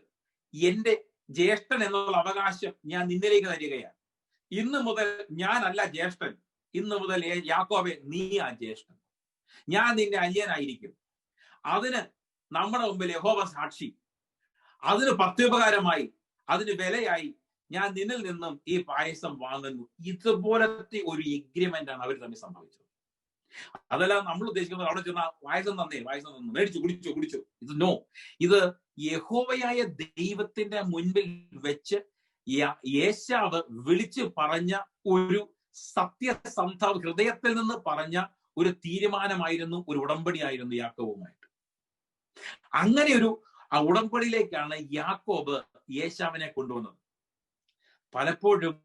എന്റെ ജ്യേഷ്ഠൻ എന്നുള്ള അവകാശം ഞാൻ നിന്നിലേക്ക് തരികയാണ്. ഇന്ന് മുതൽ ഞാനല്ല ജ്യേഷ്ഠൻ, ഇന്ന് മുതൽ യാക്കോബെ നീ ആ ജ്യേഷ്ഠൻ, ഞാൻ നിന്റെ അനിയനായിരിക്കും. അതിന് നമ്മുടെ മുമ്പിൽ യഹോവ സാക്ഷി, അതിന് പ്രത്യുപകാരമായി, അതിന് വിലയായി ഞാൻ നിന്നിൽ നിന്നും ഈ പായസം വാങ്ങുന്നു. ഇതുപോലത്തെ ഒരു എഗ്രിമെന്റ് ആണ് അവർ തമ്മിൽ സംഭവിച്ചത്. അതല്ല നമ്മൾ ഉദ്ദേശിക്കുന്നത് അവിടെ ചെന്ന പായസം തന്നേ, പായസം തന്നു, മേടിച്ചു കുടിച്ചു. ഇത് നോ, ഇത് യഹോവയായ ദൈവത്തിന്റെ മുൻപിൽ വെച്ച് യേശാവ് വിളിച്ചു പറഞ്ഞ ഒരു സത്യസന്ധ ഹൃദയത്തിൽ നിന്ന് പറഞ്ഞ ഒരു തീരുമാനമായിരുന്നു, ഒരു ഉടമ്പടിയായിരുന്നു യാക്കോബുമായിട്ട്. അങ്ങനെ ഒരു ഉടമ്പടിയിലേക്കാണ് യാക്കോബ് യേശാവിനെ കൊണ്ടുവന്നത്. പലപ്പോഴും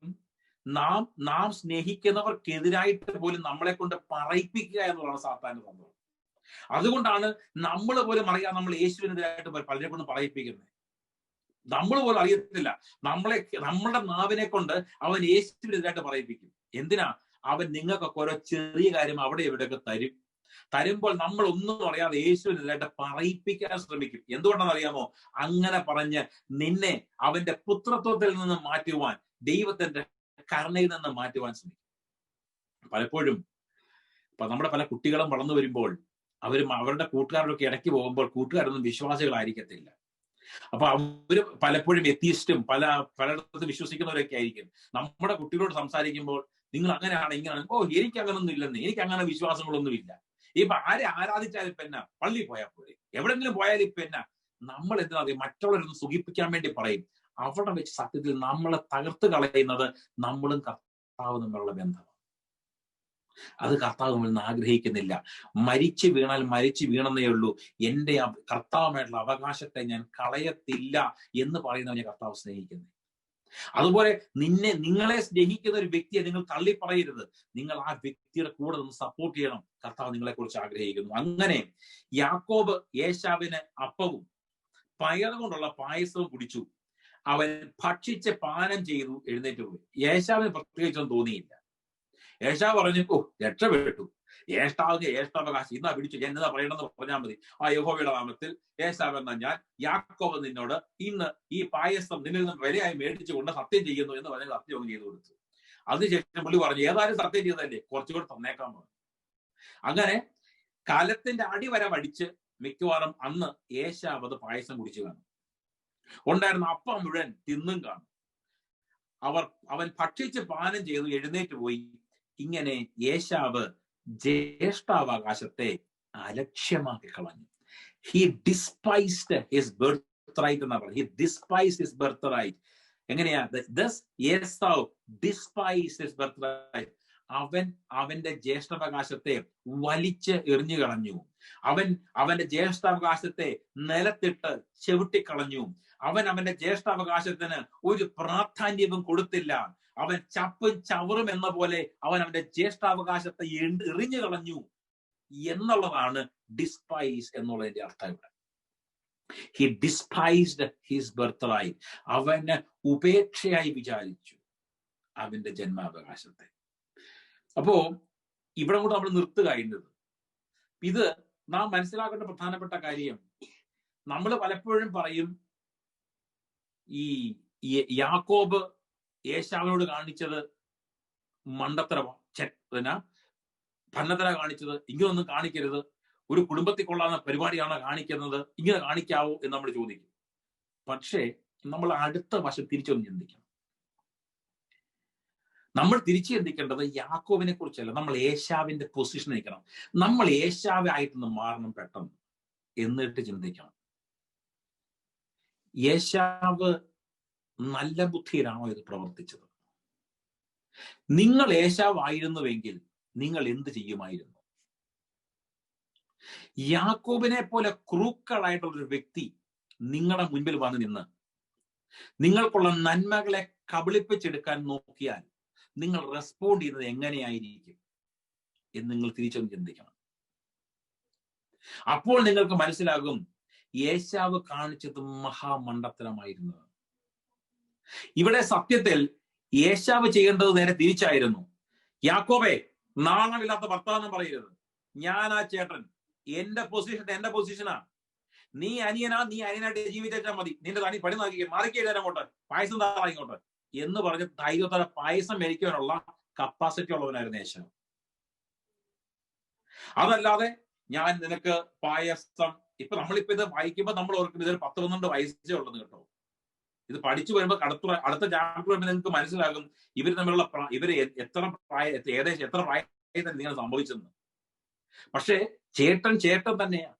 നാം സ്നേഹിക്കുന്നവർക്കെതിരായിട്ട് പോലും നമ്മളെ കൊണ്ട് പറയിപ്പിക്കുക എന്നുള്ളതാണ് സാത്താന്റെ സംഭവം. അതുകൊണ്ടാണ് നമ്മൾ പോലും അറിയാം നമ്മൾ യേശുവിനെതിരായിട്ട് പലരെ കൊണ്ട് പറയിപ്പിക്കുന്നത്. നമ്മൾ പോലും അറിയത്തില്ല, നമ്മുടെ നാവിനെ കൊണ്ട് അവൻ യേശുവിനെതിരായിട്ട് പറയിപ്പിക്കും. എന്തിനാ? അവൻ നിങ്ങൾക്കൊക്കെ ഓരോ ചെറിയ കാര്യം അവിടെ എവിടെയൊക്കെ തരുമ്പോൾ നമ്മൾ ഒന്നും അറിയാതെ യേശുവിനെതിരായിട്ട് പറയിപ്പിക്കാൻ ശ്രമിക്കും. എന്തുകൊണ്ടാണെന്ന് അറിയാമോ? അങ്ങനെ പറഞ്ഞ് നിന്നെ അവന്റെ പുത്രത്വത്തിൽ നിന്ന് മാറ്റുവാൻ, ദൈവത്തിന്റെ കരുണയിൽ നിന്ന് മാറ്റുവാൻ ശ്രമിക്കും. പലപ്പോഴും നമ്മുടെ പല കുട്ടികളും വളർന്നു വരുമ്പോൾ അവരുടെ കൂട്ടുകാരൊക്കെ ഇടയ്ക്ക് പോകുമ്പോൾ കൂട്ടുകാരൊന്നും വിശ്വാസികളായിരിക്കത്തില്ല. അപ്പൊ അവര് പലപ്പോഴും എത്തീസ്റ്റും പലയിടത്തും വിശ്വസിക്കുന്നവരൊക്കെ ആയിരിക്കും. നമ്മുടെ കുട്ടികളോട് സംസാരിക്കുമ്പോൾ നിങ്ങൾ അങ്ങനെയാണ് ഇങ്ങനെയാണ്, ഓ എനിക്ക് അങ്ങനൊന്നും ഇല്ലെന്ന്, എനിക്ക് അങ്ങനെ വിശ്വാസങ്ങളൊന്നും ഇല്ല. ഇപ്പൊ ആരെ ആരാധിച്ചാലും ഇപ്പൊ എന്നാ, പള്ളി പോയാൽ പോലെ എവിടെങ്കിലും പോയാലും ഇപ്പൊ എന്നാ, നമ്മൾ എന്തിനാ മറ്റുള്ളവരൊന്ന് സുഖിപ്പിക്കാൻ വേണ്ടി പറയും. അവിടെ വെച്ച് സത്യത്തിൽ നമ്മളെ തകർത്ത് കളയുന്നത് നമ്മളും കർത്താവും തമ്മിലുള്ള ബന്ധമാണ്. അത് കർത്താവ് നമ്മൾ ആഗ്രഹിക്കുന്നില്ല. മരിച്ചു വീണാൽ മരിച്ചു വീണെന്നേ ഉള്ളൂ, എന്റെ കർത്താവുമായിട്ടുള്ള അവകാശത്തെ ഞാൻ കളയത്തില്ല എന്ന് പറയുന്നവനെ കർത്താവ് സ്നേഹിക്കുന്നത്. അതുപോലെ നിങ്ങളെ സ്നേഹിക്കുന്ന ഒരു വ്യക്തിയെ നിങ്ങൾ തള്ളി പറയരുത്. നിങ്ങൾ ആ വ്യക്തിയുടെ കൂടെ നിന്ന് സപ്പോർട്ട് ചെയ്യണം. കർത്താവ് നിങ്ങളെ കുറിച്ച് ആഗ്രഹിക്കുന്നു. അങ്ങനെ യാക്കോബ് യേശാവിന് അപ്പവും പയർ കൊണ്ടുള്ള പായസവും കുടിച്ചു. അവൻ ഭക്ഷിച്ച് പാനം ചെയ്തു, എഴുന്നേറ്റ് പോയി. യേശാവിന് പ്രത്യേകിച്ചൊന്നും തോന്നിയില്ല. യേശാവ് പറഞ്ഞു, ഓ രക്ഷപ്പെട്ടു, ജ്യേഷ്ഠാവകാശം ഇന്നാ പിടിച്ചു, ഞാൻ എന്താ പറയണമെന്ന് പറഞ്ഞാൽ മതി. ആ യഹോവയുടെ നാമത്തിൽ യേശാവ് എന്ന ഞാൻ യാക്കോബ് നിന്നോട് ഇന്ന് ഈ പായസം നിന്നിൽ നിന്ന് വിലയായി മേടിച്ചുകൊണ്ട് സത്യം ചെയ്യുന്നു എന്ന് പറഞ്ഞ് സത്യം ചെയ്തു കൊടുത്തു. അതിനുശേഷം പുള്ളി പറഞ്ഞു, ഏതായാലും സത്യം ചെയ്തല്ലേ, കുറച്ചുകൂടെ തന്നേക്കാൻ പറഞ്ഞു. അങ്ങനെ കലത്തിന്റെ അടിവരെ വടിച്ച് മിക്കവാറും അന്ന് യേശാവ് അത് പായസം കുടിച്ചു കാണും. ഉണ്ടായിരുന്ന അപ്പം മുഴുവൻ തിന്നും കാണും. അവൻ ഭക്ഷിച്ച് പാനം ചെയ്തു, എഴുന്നേറ്റ് പോയി. ഇങ്ങനെ യേശാവ് ജ്യേഷ്ഠാവകാശത്തെ അലക്ഷ്യമാക്കി കളഞ്ഞു. He despised his birthright എന്നാ പറയുന്നത്. He despised his birthright. എങ്ങനെയാ? Thus Esau despised his birthright. അവന്റെ ജ്യേഷ്ഠാവകാശത്തെ വലിച്ച് എറിഞ്ഞു കളഞ്ഞു. അവന്റെ ജ്യേഷ്ഠാവകാശത്തെ നിലത്തിട്ട് ചവിട്ടിക്കളഞ്ഞു. അവന്റെ ജ്യേഷ്ഠാവകാശത്തിന് ഒരു പ്രാധാന്യവും കൊടുത്തില്ല. അവൻ ചപ്പും ചവറും എന്ന പോലെ അവന്റെ ജ്യേഷ്ഠാവകാശത്തെ എറിഞ്ഞു കളഞ്ഞു എന്നുള്ളതാണ് ഡിസ്പൈസ് എന്നുള്ളതിന്റെ അർത്ഥം ഇവിടെ. He despised his birth. അവന് ഉപേക്ഷയായി വിചാരിച്ചു അവന്റെ ജന്മാവകാശത്തെ. അപ്പോ ഇവിടെ കൂടെ നമ്മൾ നിർത്തുക എന്നത്. ഇത് നാം മനസ്സിലാക്കേണ്ട പ്രധാനപ്പെട്ട കാര്യം, നമ്മൾ പലപ്പോഴും പറയും ഈ യാക്കോബ് യേശാവിനോട് കാണിച്ചത് ഭന്നതര കാണിച്ചത്, ഇങ്ങനൊന്നും കാണിക്കരുത്, ഒരു കുടുംബത്തിൽ കൊള്ളാവുന്ന പരിപാടിയാണ് കാണിക്കുന്നത്, ഇങ്ങനെ കാണിക്കാവോ എന്ന് നമ്മൾ ചോദിക്കും. പക്ഷേ നമ്മൾ അടുത്ത വശം തിരിച്ചൊന്ന് ചിന്തിക്കണം. നമ്മൾ തിരിച്ചു ചിന്തിക്കേണ്ടത് യാക്കോബിനെ കുറിച്ചല്ല, നമ്മൾ യേശാവിന്റെ പൊസിഷൻ നിൽക്കണം. നമ്മൾ യേശാവായിട്ടൊന്ന് മാറണം പെട്ടെന്ന്, എന്നിട്ട് ചിന്തിക്കണം, യേശാവ് നല്ല ബുദ്ധിയിലാണോ ഇത് പ്രവർത്തിച്ചത്? നിങ്ങൾ യേശാവായിരുന്നുവെങ്കിൽ നിങ്ങൾ എന്ത് ചെയ്യുമായിരുന്നു? യാക്കോബിനെ പോലെ ക്രൂക്കളായിട്ടുള്ള ഒരു വ്യക്തി നിങ്ങളുടെ മുൻപിൽ വന്ന് നിന്ന് നിങ്ങൾക്കുള്ള നന്മകളെ കബളിപ്പിച്ചെടുക്കാൻ നോക്കിയാൽ നിങ്ങൾ റെസ്പോണ്ട് ചെയ്യുന്നത് എങ്ങനെയായിരിക്കും എന്ന് നിങ്ങൾ തിരിച്ചൊന്ന് ചിന്തിക്കണം. അപ്പോൾ നിങ്ങൾക്ക് മനസ്സിലാകും യേശാവ് കാണിച്ചത് മഹാമണ്ഡത്തരമായിരുന്നു. ഇവിടെ സത്യത്തിൽ യേശാവ് ചെയ്യേണ്ടത് നേരെ തിരിച്ചായിരുന്നു. യാക്കോബേ, നാണമില്ലാത്ത വർത്തമാനം പറയരുത്, ഞാൻ ആ ചേട്ടൻ, എന്റെ പൊസിഷനാ, നീ അനിയനായിട്ട് ജീവിച്ചാൽ മതി, നിന്റെ തനി പണി നോക്കി മാറിക്കേഴുതാൻ അങ്ങോട്ട്, പായസം താ ഇങ്ങോട്ട്, എന്ന് പറഞ്ഞ് ധൈര്യത്തോടെ പായസം മേടിക്കാനുള്ള കപ്പാസിറ്റി ഉള്ളവനായിരുന്നു ഏശാവ്. അതല്ലാതെ ഞാൻ നിനക്ക് പായസം, നമ്മളിപ്പോ ഇത് വായിക്കുമ്പോൾ നമ്മൾ ഓർക്കുന്നത് ഇതിൽ 10-12 വയസ്സേ ഉള്ളത് കേട്ടോ. ഇത് പഠിച്ചു വരുമ്പോൾ അടുത്ത ചാപ്റ്റർ വരുമ്പോൾ നിങ്ങൾക്ക് മനസ്സിലാകും ഇവർ തമ്മിലുള്ള ഇവര് ഏകദേശം എത്ര പ്രായത്തിൽ നിങ്ങൾ സംഭവിച്ചെന്ന്. പക്ഷേ ചേട്ടൻ തന്നെയാ.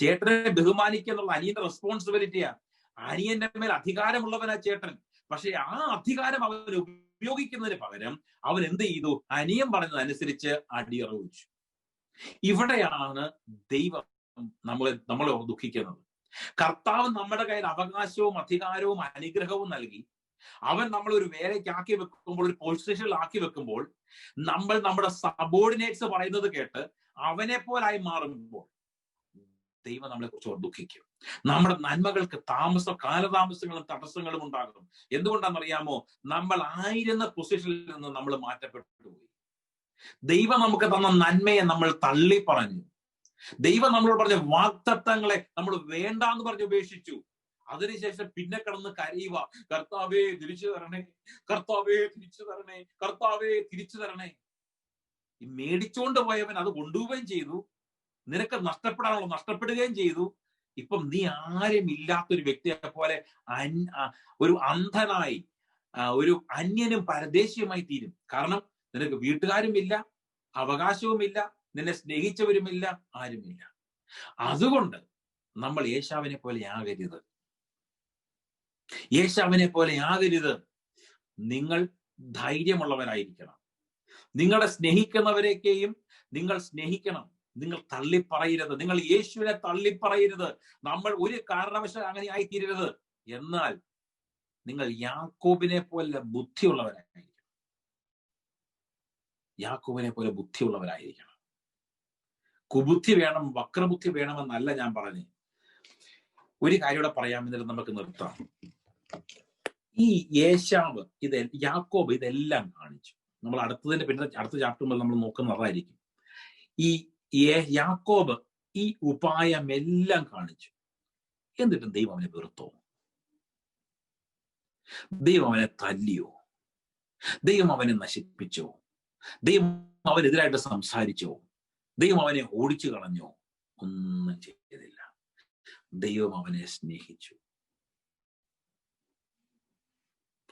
ചേട്ടനെ ബഹുമാനിക്കുക എന്നുള്ള അനിയന്റെ റെസ്പോൺസിബിലിറ്റിയാ. അനിയന്റെ മേൽ അധികാരമുള്ളവനാ ചേട്ടൻ. പക്ഷെ ആ അധികാരം അവൻ ഉപയോഗിക്കുന്നതിന് പകരം അവൻ എന്ത് ചെയ്തു? അനിയൻ പറഞ്ഞതനുസരിച്ച് അടിയറവിച്ചു. ഇവിടെയാണ് ദൈവം നമ്മളെ ദുഃഖിക്കുന്നത്. കർത്താവ് നമ്മുടെ കയ്യിൽ അവകാശവും അധികാരവും അനുഗ്രഹവും നൽകി അവൻ നമ്മളൊരു വേലയ്ക്കാക്കി വെക്കുമ്പോൾ, ഒരു പൊസിഷനിലാക്കി വെക്കുമ്പോൾ, നമ്മൾ നമ്മുടെ സബോർഡിനേറ്റ്സ് പറയുന്നത് കേട്ട് അവനെ പോലായി മാറുമ്പോൾ ദൈവം നമ്മളെ കുറിച്ച് ദുഃഖിക്കും. നമ്മുടെ നന്മകൾക്ക് കാലതാമസങ്ങളും തടസ്സങ്ങളും ഉണ്ടാകും. എന്തുകൊണ്ടാണെന്നറിയാമോ? നമ്മൾ ആയിരുന്ന പൊസിഷനിൽ നിന്ന് നമ്മൾ മാറ്റപ്പെട്ടു പോയി. ദൈവം നമുക്ക് തന്ന നന്മയെ നമ്മൾ തള്ളി പറഞ്ഞു. ദൈവം നമ്മളോട് പറഞ്ഞ വാഗ്ദത്തങ്ങളെ നമ്മൾ വേണ്ടാന്ന് പറഞ്ഞ് ഉപേക്ഷിച്ചു. അതിനുശേഷം പിന്നെ കിടന്ന് കരയുക, കർത്താവേ തിരിച്ചു തരണേ, കർത്താവേ തിരിച്ചു തരണേ, കർത്താവേ തിരിച്ചു തരണേ. ഈ മേടിച്ചോണ്ട് പോയവൻ അത് കൊണ്ടുപോവുകയും ചെയ്തു, നിനക്ക് നഷ്ടപ്പെടുകയും ചെയ്തു. ഇപ്പം നീ ആരും ഇല്ലാത്തൊരു വ്യക്തിയെ പോലെ ഒരു അന്ധനായി, ഒരു അന്യനും പരദേശിയുമായി തീരും. കാരണം നിനക്ക് വീട്ടുകാരുമില്ല, അവകാശവുമില്ല, നിന്നെ സ്നേഹിച്ചവരുമില്ല, ആരുമില്ല. അതുകൊണ്ട് നമ്മൾ ഏശാവിനെ പോലെ ആകരുത്. നിങ്ങൾ ധൈര്യമുള്ളവരായിരിക്കണം. നിങ്ങളെ സ്നേഹിക്കുന്നവരെയൊക്കെയും നിങ്ങൾ സ്നേഹിക്കണം. നിങ്ങൾ തള്ളിപ്പറയരുത്. നിങ്ങൾ യേശുവിനെ തള്ളിപ്പറയരുത്. നമ്മൾ ഒരു കാരണവശാലും അങ്ങനെ ആയിത്തീരരുത്. എന്നാൽ നിങ്ങൾ യാക്കോബിനെ പോലെ ബുദ്ധിയുള്ളവരായിരിക്കണം. കുബുദ്ധി വേണം, വക്രബുദ്ധി വേണമെന്നല്ല ഞാൻ പറഞ്ഞു. ഒരു കാര്യം കൂടെ പറയാം, എന്നിട്ട് നമുക്ക് നിർത്താം. ഈ ഏശാവ് യാക്കോബ് ഇതെല്ലാം കാണിച്ചു. നമ്മൾ അടുത്ത ചാപ്റ്റർ മുതൽ നമ്മൾ നോക്കുന്നതായിരിക്കും. ഈ യാക്കോബ് ഈ ഉപായമെല്ലാം കാണിച്ചു. എന്നിട്ടും ദൈവം അവനെ വെറുത്തോ? ദൈവം അവനെ തല്ലിയോ? ദൈവം അവനെ നശിപ്പിച്ചോ? ദൈവം അവനെതിരായിട്ട് സംസാരിച്ചോ? ദൈവം അവനെ ഓടിച്ചു കളഞ്ഞോ? ഒന്നും ചെയ്തില്ല. ദൈവം അവനെ സ്നേഹിച്ചു.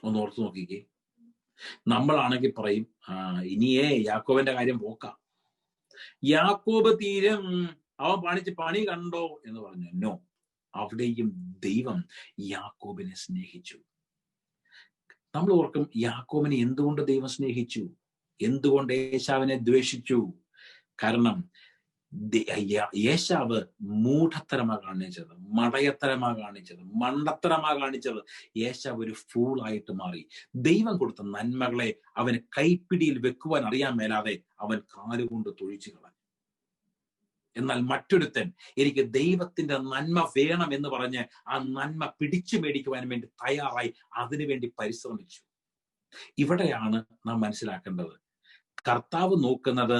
ഒന്ന് ഓർത്തു നോക്കിക്കേ. നമ്മളാണെങ്കിൽ പറയും, ഇനിയേ യാക്കോബിന്റെ കാര്യം പോക്കാം, യാക്കോബ് തീരും, അവൻ പണി കണ്ടോ എന്ന് പറഞ്ഞു. നോ, അവിടെയും ദൈവം യാക്കോബിനെ സ്നേഹിച്ചു. നമ്മൾ ഓർക്കും, യാക്കോബിനെ എന്തുകൊണ്ട് ദൈവം സ്നേഹിച്ചു? എന്തുകൊണ്ട് ഏശാവിനെ ദ്വേഷിച്ചു? കാരണം ഏശാവ് മൂഢത്തരമാ കാണിച്ചത്, മടയത്തരമാ കാണിച്ചത്, മണ്ടത്തരമാ കാണിച്ചത്. ഏശാവ് ഒരു ഫൂളായിട്ട് മാറി. ദൈവം കൊടുത്ത നന്മകളെ അവന് കൈപ്പിടിയിൽ വെക്കുവാൻ അറിയാൻ മേലാതെ അവൻ കാലുകൊണ്ട് തൊഴിച്ചു കളഞ്ഞു. എന്നാൽ മറ്റൊരുത്തൻ എനിക്ക് ദൈവത്തിന്റെ നന്മ വേണം എന്ന് പറഞ്ഞ് ആ നന്മ പിടിച്ചു മേടിക്കുവാൻ വേണ്ടി തയ്യാറായി അതിനുവേണ്ടി പരിശ്രമിച്ചു. ഇവിടെയാണ് നാം മനസ്സിലാക്കേണ്ടത്. കർത്താവ് നോക്കുന്നത്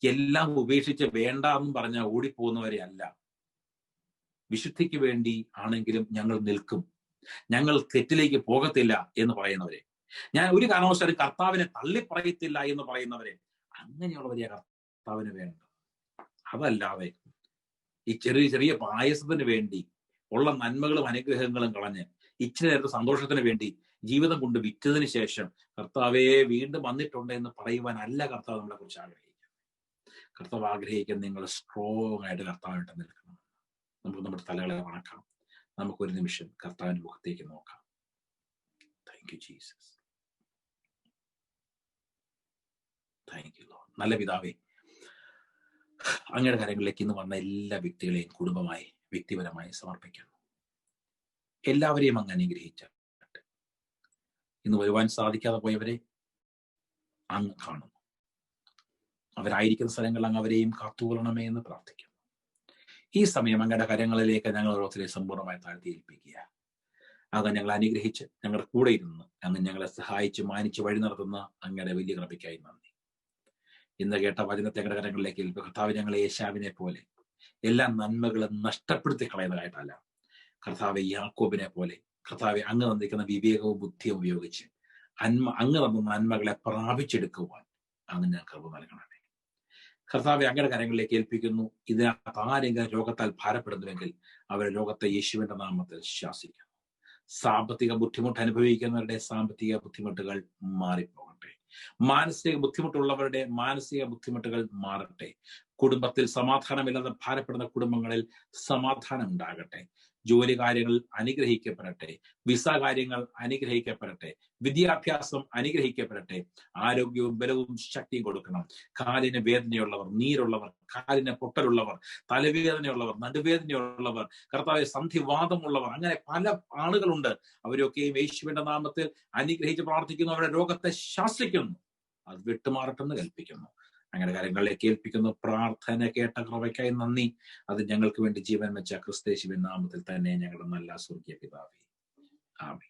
എല്ലാം ഉപേക്ഷിച്ച് വേണ്ട എന്നും പറഞ്ഞ ഓടിപ്പോകുന്നവരെ അല്ല. വിശുദ്ധിക്ക് വേണ്ടി ആണെങ്കിലും ഞങ്ങൾ നിൽക്കും, ഞങ്ങൾ തെറ്റിലേക്ക് പോകത്തില്ല എന്ന് പറയുന്നവരെ, ഞാൻ ഒരു കാരണവശാലും കർത്താവിനെ തള്ളിപ്പറയത്തില്ല എന്ന് പറയുന്നവരെ, അങ്ങനെയുള്ളവരെ കർത്താവിന് വേണ്ട. അതല്ലാതെ ഈ ചെറിയ പായസത്തിന് വേണ്ടി ഉള്ള നന്മകളും അനുഗ്രഹങ്ങളും കളഞ്ഞ് ഇച്ചിരി നേരത്തെ സന്തോഷത്തിന് വേണ്ടി ജീവിതം കൊണ്ട് വിറ്റതിന് ശേഷം കർത്താവേ വീണ്ടും വന്നിട്ടുണ്ട് എന്ന് പറയുവാനല്ല കർത്താവ് നമ്മളെ കുറിച്ച് ആഗ്രഹിക്കുന്നത്. കർത്താവ് ആഗ്രഹിക്കുന്ന നിങ്ങൾ സ്ട്രോങ് ആയിട്ട് കർത്താവായിട്ട് നിൽക്കണം. നമുക്ക് നമ്മുടെ തലകളെ വണക്കാം. നമുക്കൊരു നിമിഷം കർത്താവിന്റെ മുഖത്തേക്ക് നോക്കാം. Thank you Jesus, thank you Lord. നല്ല പിതാവേ, അങ്ങയുടെ കാര്യങ്ങളിലേക്ക് ഇന്ന് വന്ന എല്ലാ വ്യക്തികളെയും കുടുംബമായി വ്യക്തിപരമായി സമർപ്പിക്കുന്നു. എല്ലാവരെയും അങ്ങ് അനുഗ്രഹിച്ച, ഇന്ന് വരുവാൻ സാധിക്കാതെ പോയവരെ അങ്ങ് കാണുന്നു. അവരായിരിക്കുന്ന സ്ഥലങ്ങളിൽ അങ്ങ് അവരെയും കാത്തുകൊള്ളണമേ എന്ന് പ്രാർത്ഥിക്കുന്നു. ഈ സമയം അങ്ങയുടെ കരങ്ങളിലേക്ക് ഞങ്ങൾ ഓരോരുത്തരെ സമ്പൂർണ്ണമായി താഴ്ത്തിയേൽപ്പിക്കുക. അങ്ങ് ഞങ്ങളെ അനുഗ്രഹിച്ച് ഞങ്ങളുടെ കൂടെ ഇരുന്ന് അങ്ങ് ഞങ്ങളെ സഹായിച്ച് മാനിച്ച് വഴി നടത്തുന്ന അങ്ങയുടെ വലിയ കൃപയ്ക്കായി നന്ദി. ഇന്ന് കേട്ട വചനത്തെ അങ്ങയുടെ കരങ്ങളിലേക്ക് ഏൽപ്പിക്കുക. കർത്താവ്, ഞങ്ങളെ ഏശാവിനെ പോലെ എല്ലാ നന്മകളും നഷ്ടപ്പെടുത്തി കളയുന്നതായിട്ടല്ല, കർത്താവെ യാക്കോബിനെ പോലെ കർത്താവെ അങ്ങ് തന്നിരിക്കുന്ന വിവേകവും ബുദ്ധിയും ഉപയോഗിച്ച് അങ്ങ് തന്ന നന്മകളെ പ്രാപിച്ചെടുക്കുവാൻ അങ്ങ് ഞാൻ കൃപ നൽകണമേ. കർത്താവെ, അങ്ങയുടെ കരങ്ങളിലേക്ക് ഏൽപ്പിക്കുന്നു. ഇതിനകത്ത് ആരെങ്കിലും രോഗത്താൽ ഭാരപ്പെടുന്നുവെങ്കിൽ അവരെ രോഗത്തെ യേശുവിന്റെ നാമത്തിൽ ശാസിക്കുന്നു. സാമ്പത്തിക ബുദ്ധിമുട്ട് അനുഭവിക്കുന്നവരുടെ സാമ്പത്തിക ബുദ്ധിമുട്ടുകൾ മാറിപ്പോകട്ടെ. മാനസിക ബുദ്ധിമുട്ടുള്ളവരുടെ മാനസിക ബുദ്ധിമുട്ടുകൾ മാറട്ടെ. കുടുംബത്തിൽ സമാധാനമില്ലാതെ ഭാരപ്പെടുന്ന കുടുംബങ്ങളിൽ സമാധാനം ഉണ്ടാകട്ടെ. ജോലി കാര്യങ്ങൾ അനുഗ്രഹിക്കപ്പെടട്ടെ. വിസ കാര്യങ്ങൾ അനുഗ്രഹിക്കപ്പെടട്ടെ. വിദ്യാഭ്യാസം അനുഗ്രഹിക്കപ്പെടട്ടെ. ആരോഗ്യവും ബലവും ശക്തിയും കൊടുക്കണം. കാലിന് വേദനയുള്ളവർ, നീരുള്ളവർ, കാലിന് പൊട്ടലുള്ളവർ, തലവേദനയുള്ളവർ, നടുവേദനയുള്ളവർ, കർത്താവെ സന്ധിവാദമുള്ളവർ, അങ്ങനെ പല ആളുകളുണ്ട്. അവരൊക്കെയും യേശുവിന്റെ നാമത്തിൽ അനുഗ്രഹിച്ച് പ്രാർത്ഥിക്കുന്നു. അവരുടെ രോഗത്തെ ശാസിക്കുന്നു. അത് വിട്ടുമാറട്ടെന്ന് കൽപ്പിക്കുന്നു. അങ്ങനെ കാര്യങ്ങളിലേക്ക് ഏൽപ്പിക്കുന്നു. പ്രാർത്ഥന കേട്ട കൃപയ്ക്കായി നന്ദി. അത് ഞങ്ങൾക്ക് വേണ്ടി ജീവൻ വെച്ച ക്രിസ്തയേശുവിൻ നാമത്തിൽ തന്നെ ഞങ്ങളുടെ നല്ല സ്വർഗീയ പിതാവേ, ആമേൻ.